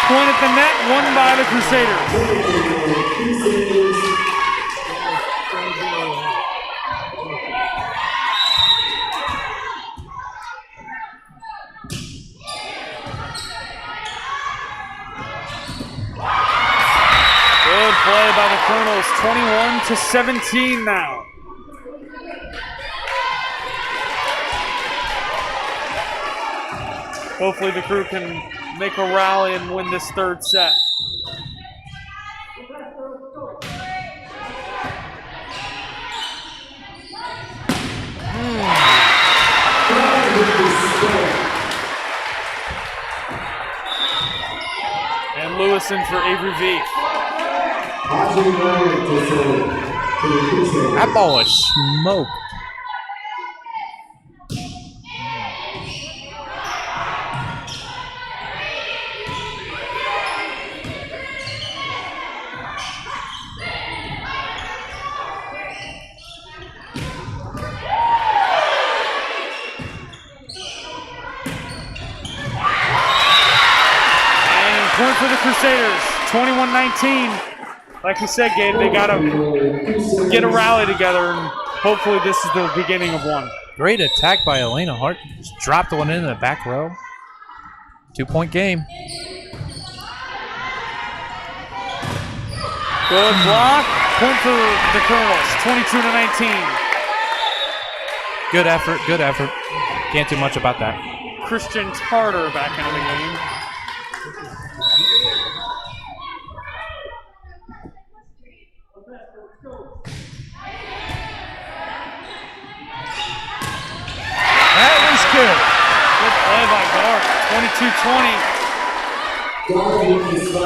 Point at the net, won by the Crusaders. Good play by the Colonels, 21-17 now. Hopefully the crew can make a rally and win this third set. And Lewis in for Avery V. That ball was smoked. Point for the Crusaders, 21-19. Like we said, Gabe, they got to get a rally together, and hopefully this is the beginning of one. Great attack by Elena Hart. Just dropped one in the back row. 2-point game. Good block. Point for the Colonels, 22-19. Good effort, good effort. Can't do much about that. Christian Tarter back into the game. That was good. Good play by Dart,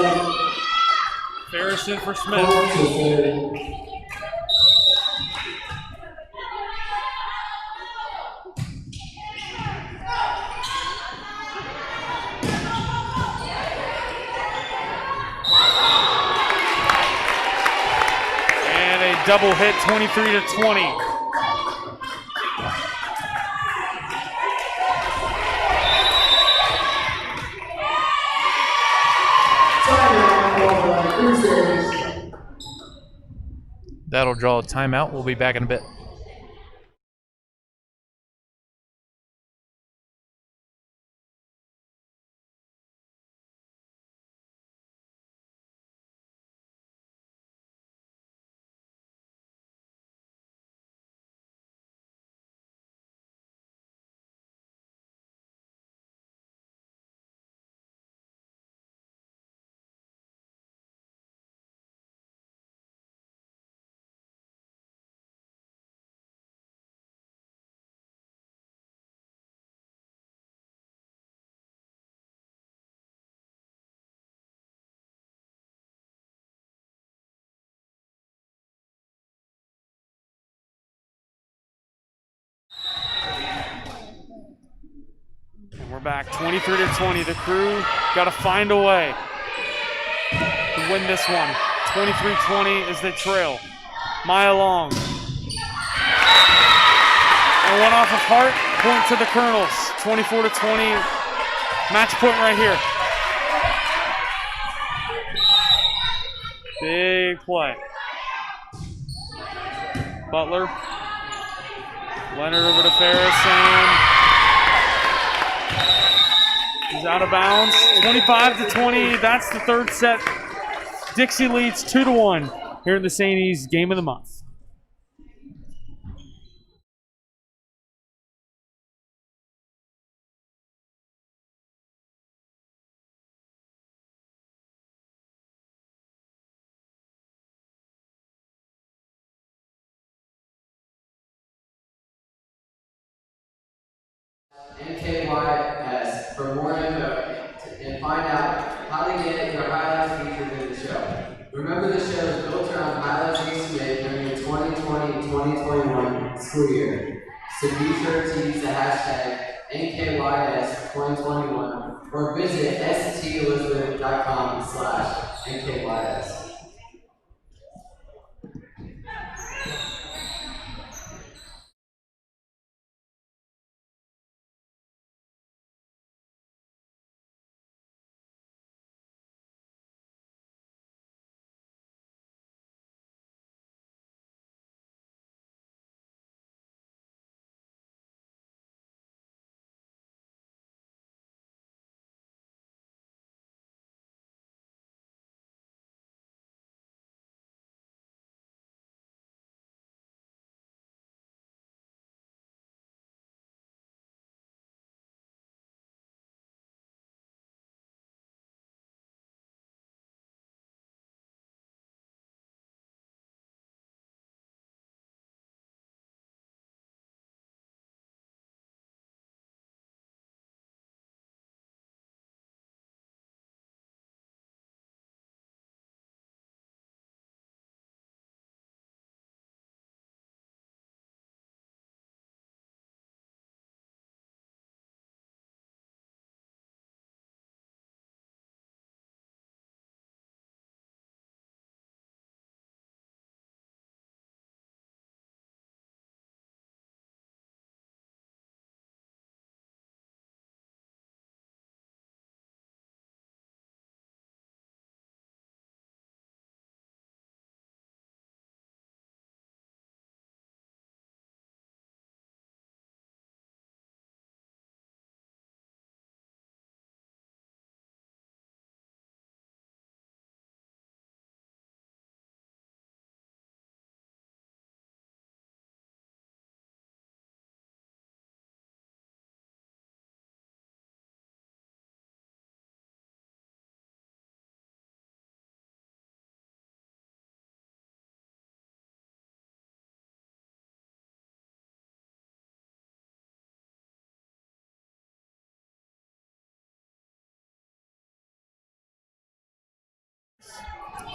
22-20. Ferris in for Smith. And a double hit, 23-20. That'll draw a timeout. We'll be back in a bit. And we're back, 23-20. The Crew got to find a way to win this one. 23-20 is the trail. Maya Long. And one off of Hart, point to the Colonels. 24-20, match point right here. Big play. Butler. Leonard over to Ferris, and he's out of bounds. 25-20, that's the third set. Dixie leads 2-1 here in the St. E's Game of the Month. NKYS for more info and find out how to get your highlights featured in the show. Remember, the show is built around highlights you submit during the 2020-2021 school year. So be sure to use the hashtag NKYS2021 or visit stelizabeth.com/NKYS.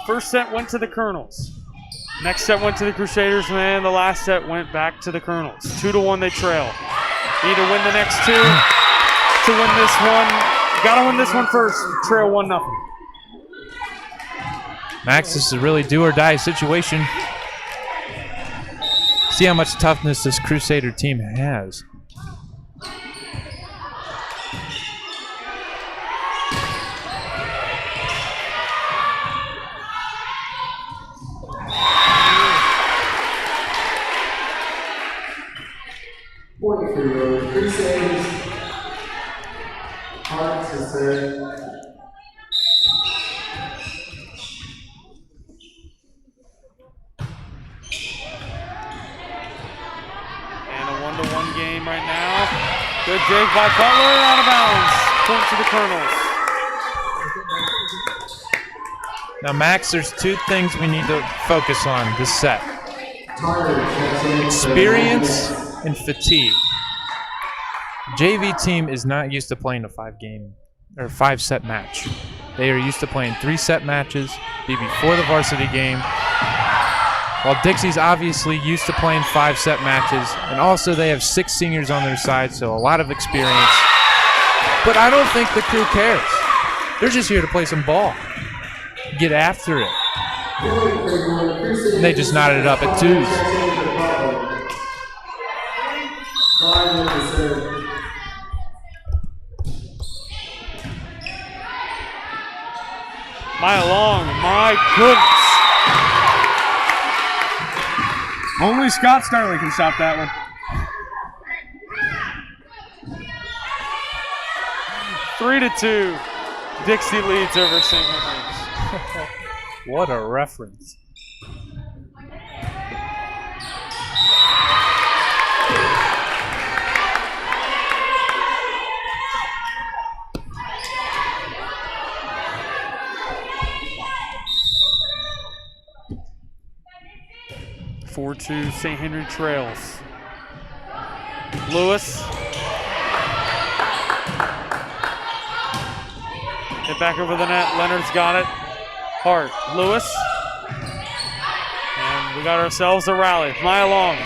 First set went to the Colonels. Next set went to the Crusaders, and then the last set went back to the Colonels. 2-1 they trail. Need to win the next two to win this one. Got to win this one first. Trail 1-0. Max, this is a really do-or-die situation. See how much toughness this Crusader team has. Point for your Crusaders. Hard to serve. And a 1-1 game right now. Good dig by Butler, out of bounds. Point to the Colonels. Now, Max, there's two things we need to focus on this set. Experience and fatigue. JV team is not used to playing a 5-set match. They are used to playing 3-set matches, be before the varsity game. While Dixie's obviously used to playing 5-set matches, and also they have 6 seniors on their side, so a lot of experience. But I don't think the crew cares. They're just here to play some ball, get after it. And they just knotted it up at 2s. Maya Long, my goodness. Only Scott Sterling can stop that one. 3-2. Dixie leads over St. Henry's. What a reference. (4-2) St. Henry trails. Lewis. Get back over the net. Leonard's got it. Hart. Lewis. And we got ourselves a rally. Maya Long.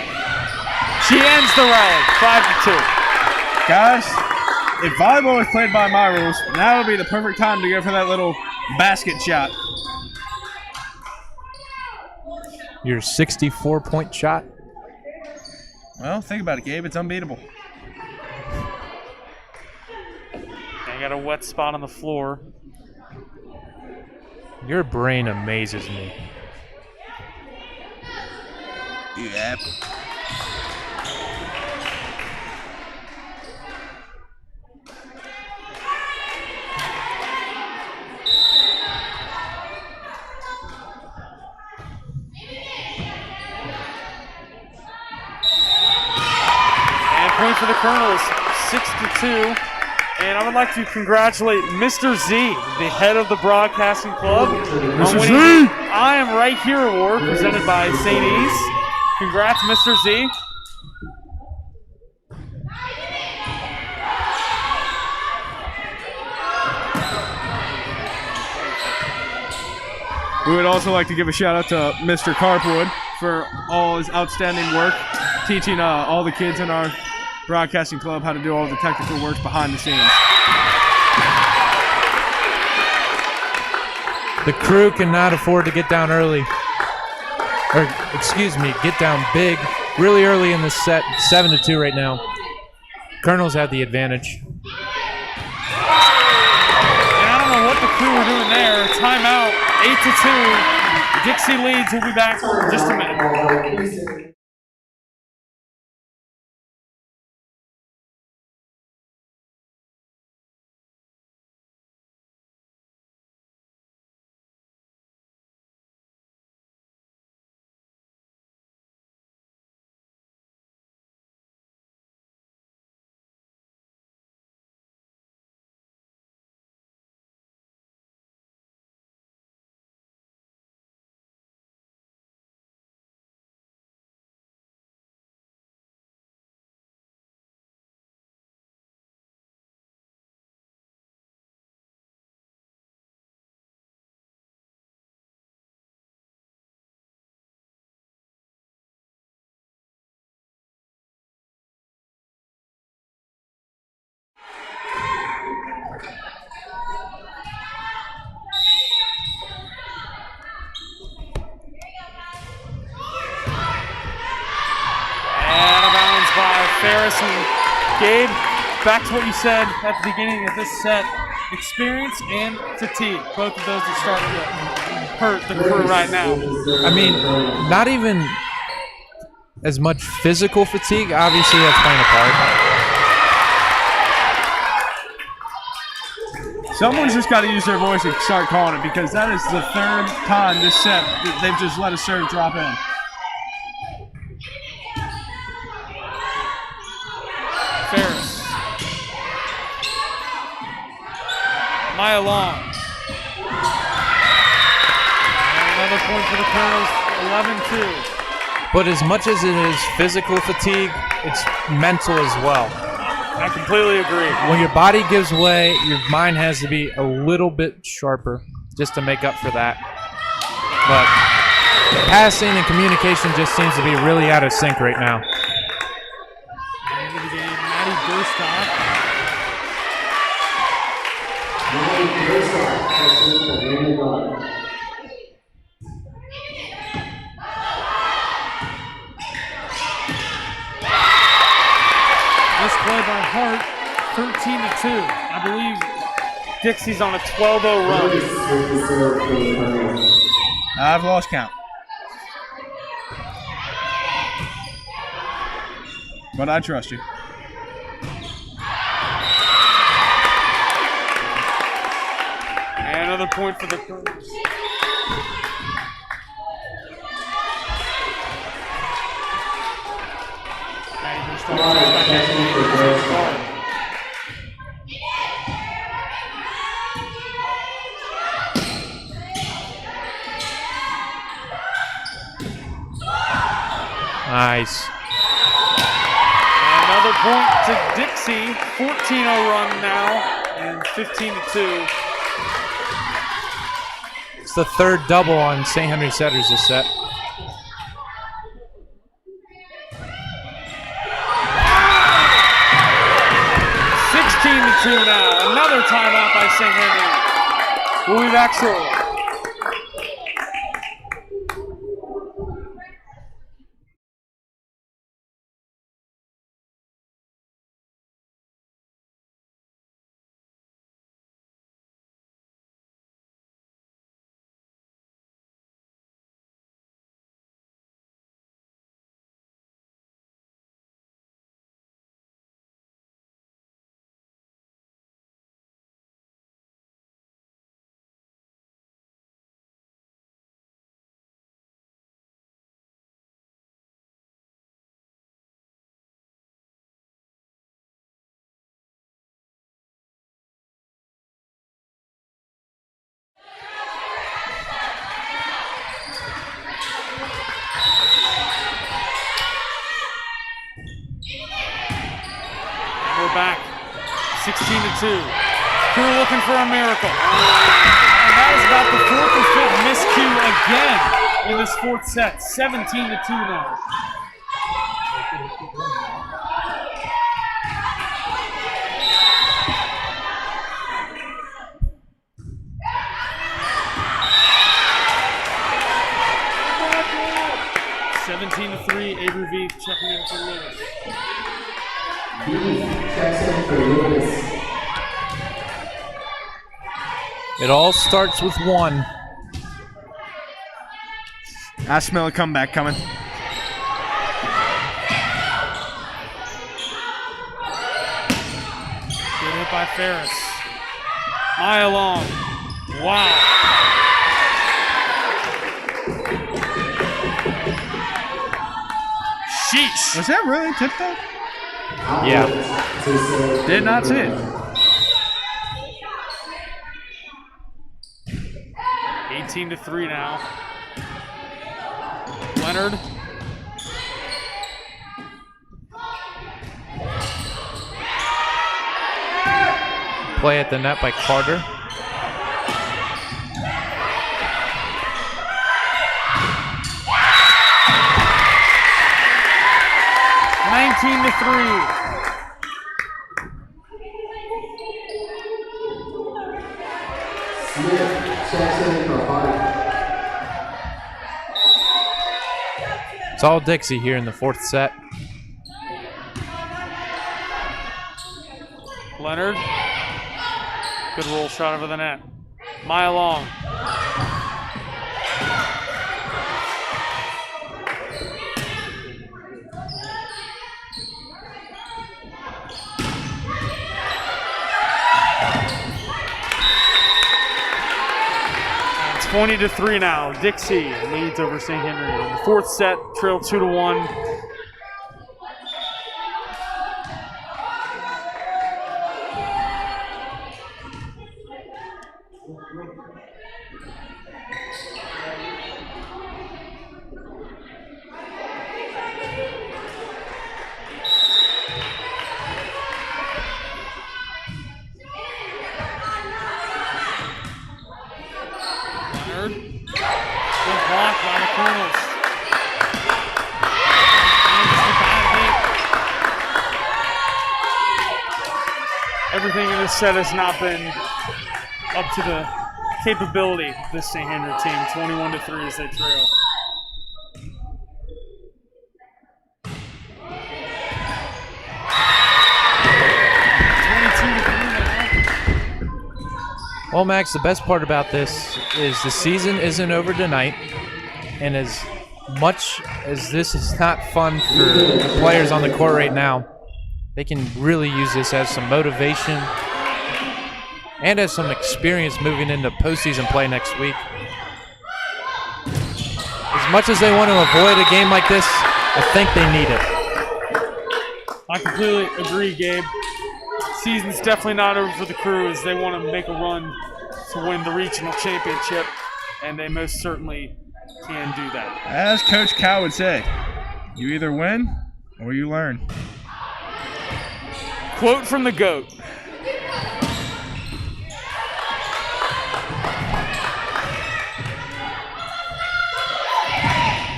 She ends the rally. 5-2. Guys, if volleyball was played by my rules, now would be the perfect time to go for that little basket shot. Your 64-point shot? Well, think about it, Gabe. It's unbeatable. I got a wet spot on the floor. Your brain amazes me. Yep. Point for the Colonels, 6-2. And I would like to congratulate Mr. Z, the head of the broadcasting club, on winning the I Am Right Here award presented by St. E's. Congrats, Mr. Z. We would also like to give a shout out to Mr. Carpwood for all his outstanding work, teaching all the kids in our broadcasting club how to do all the technical work behind the scenes. The crew cannot afford to get down early. Or, excuse me, get down big, really early in the set. 7-2 right now. Colonels have the advantage. And I don't know what the crew were doing there. Timeout, 8-2. Dixie leads. We'll be back in just a minute. Ferris. And Gabe, back to what you said at the beginning of this set, experience and fatigue, both of those are starting to hurt the crew right now. I mean, not even as much physical fatigue. Obviously, that's playing a part. Someone's just got to use their voice and start calling it, because that is the third time this set that they've just let a serve drop in. Ferris. Maya Long. And another point for the Colonels, 11-2. But as much as it is physical fatigue, it's mental as well. I completely agree. When your body gives way, your mind has to be a little bit sharper just to make up for that. But the passing and communication just seems to be really out of sync right now. End of the game, Maddie Gerstock. This play by Hart, 13-2. I believe Dixie's on a 12-0 run. I've lost count. But I trust you. And another point for the Colonels. Nice. Another point to Dixie, 14-0 run now, and 15-2. It's the third double on St. Henry setters this set. Now, another timeout by St. Henry. We'll be back shortly. We're back, 16-2. Crew looking for a miracle. And that is about the fourth or fifth miscue again in this fourth set, 17-2 now. Avery V checking in for Lewis. It all starts with one. I smell a comeback coming. Good hit by Ferris. Maya Long. Wow. Sheesh. Was that really tip though? Yeah. Did not see it. 18-3 now. Leonard. Play at the net by Carter. To 3. It's all Dixie here in the fourth set. Leonard. Good roll shot over the net. Maya Long. It's 20-3 now. Dixie leads over St. Henry. In the fourth set, trail 2-1. Good block by the Colonels. Everything in this set has not been up to the capability of this St. Henry team. 21-3 as they trail. Well, Max, the best part about this is the season isn't over tonight, and as much as this is not fun for the players on the court right now, they can really use this as some motivation and as some experience moving into postseason play next week. As much as they want to avoid a game like this, I think they need it. I completely agree, Gabe. Season's definitely not over for the Crew as they want to make a run to win the regional championship, and they most certainly can do that. As Coach Cow would say, you either win or you learn. Quote from the GOAT.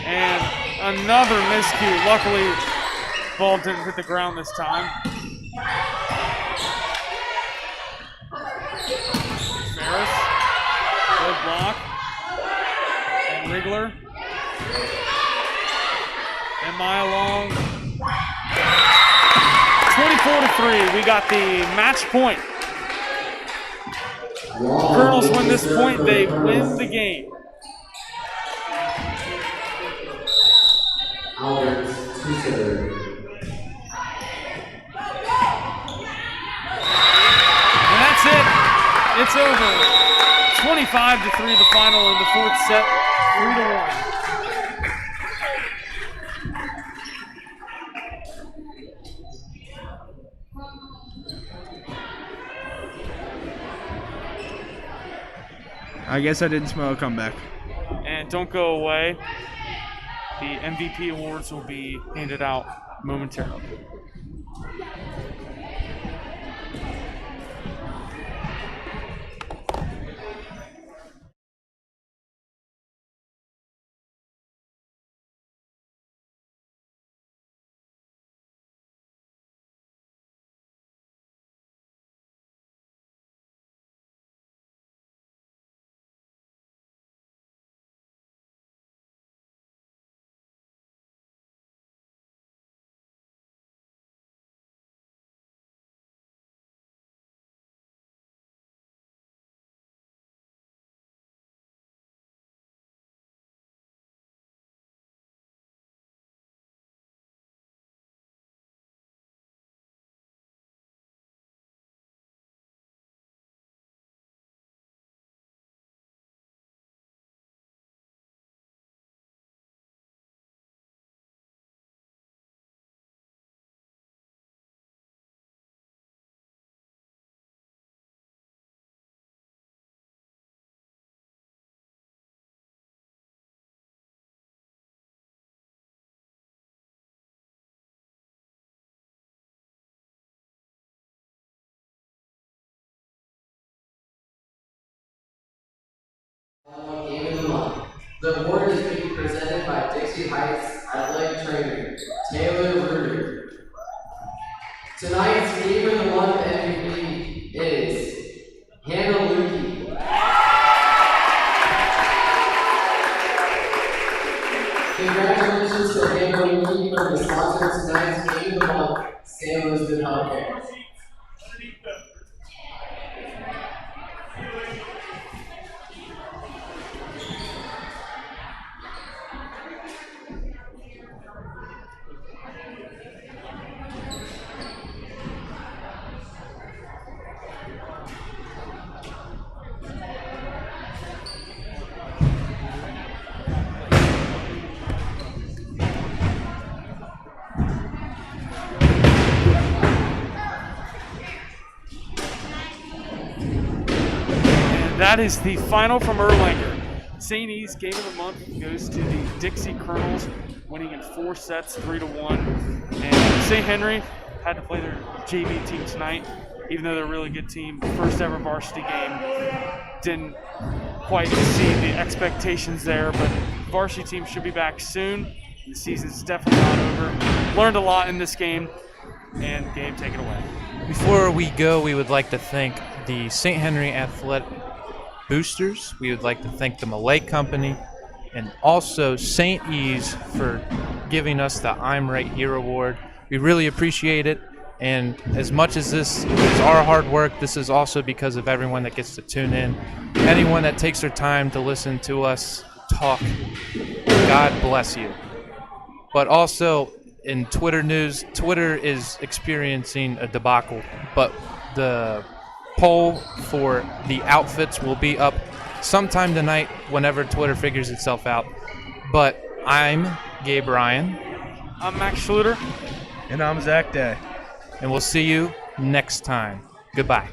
And another miscue. Luckily, ball didn't hit the ground this time. Ferris, good block. And Rigler. And Maya Long. 24-3, we got the match point. Colonels win this point, they win the game. Alberts, 2-3. And that's it. It's over. 25-3 the final in the fourth set, 3-1. I guess I didn't smell a comeback. And don't go away. The MVP awards will be handed out momentarily. Game of the month. The award is being presented by Dixie Heights athletic trainer Taylor Ruder. Tonight's Game of the Month MVP is Hannah Lukey. Congratulations to Hannah Lukey for the sponsor of tonight's Game of the Month, San Elizabeth Healthcare. that is the final from Erlanger. St. E's game of the month goes to the Dixie Colonels, winning in 4 sets, 3-1. And St. Henry had to play their JV team tonight, even though they're a really good team. First ever varsity game. Didn't quite exceed the expectations there, but varsity team should be back soon. The season's definitely not over. Learned a lot in this game, and game taken away. Before we go, we would like to thank the St. Henry Athletic Boosters. We would like to thank the Malay Company, and also St. E's for giving us the I'm Right Here award. We really appreciate it, and as much as this is our hard work, this is also because of everyone that gets to tune in. Anyone that takes their time to listen to us talk, God bless you. But also, in Twitter news, Twitter is experiencing a debacle, but the poll for the outfits will be up sometime tonight whenever Twitter figures itself out. But I'm Gabe Ryan. I'm Max Schluter. And I'm Zach Day. And we'll see you next time. Goodbye.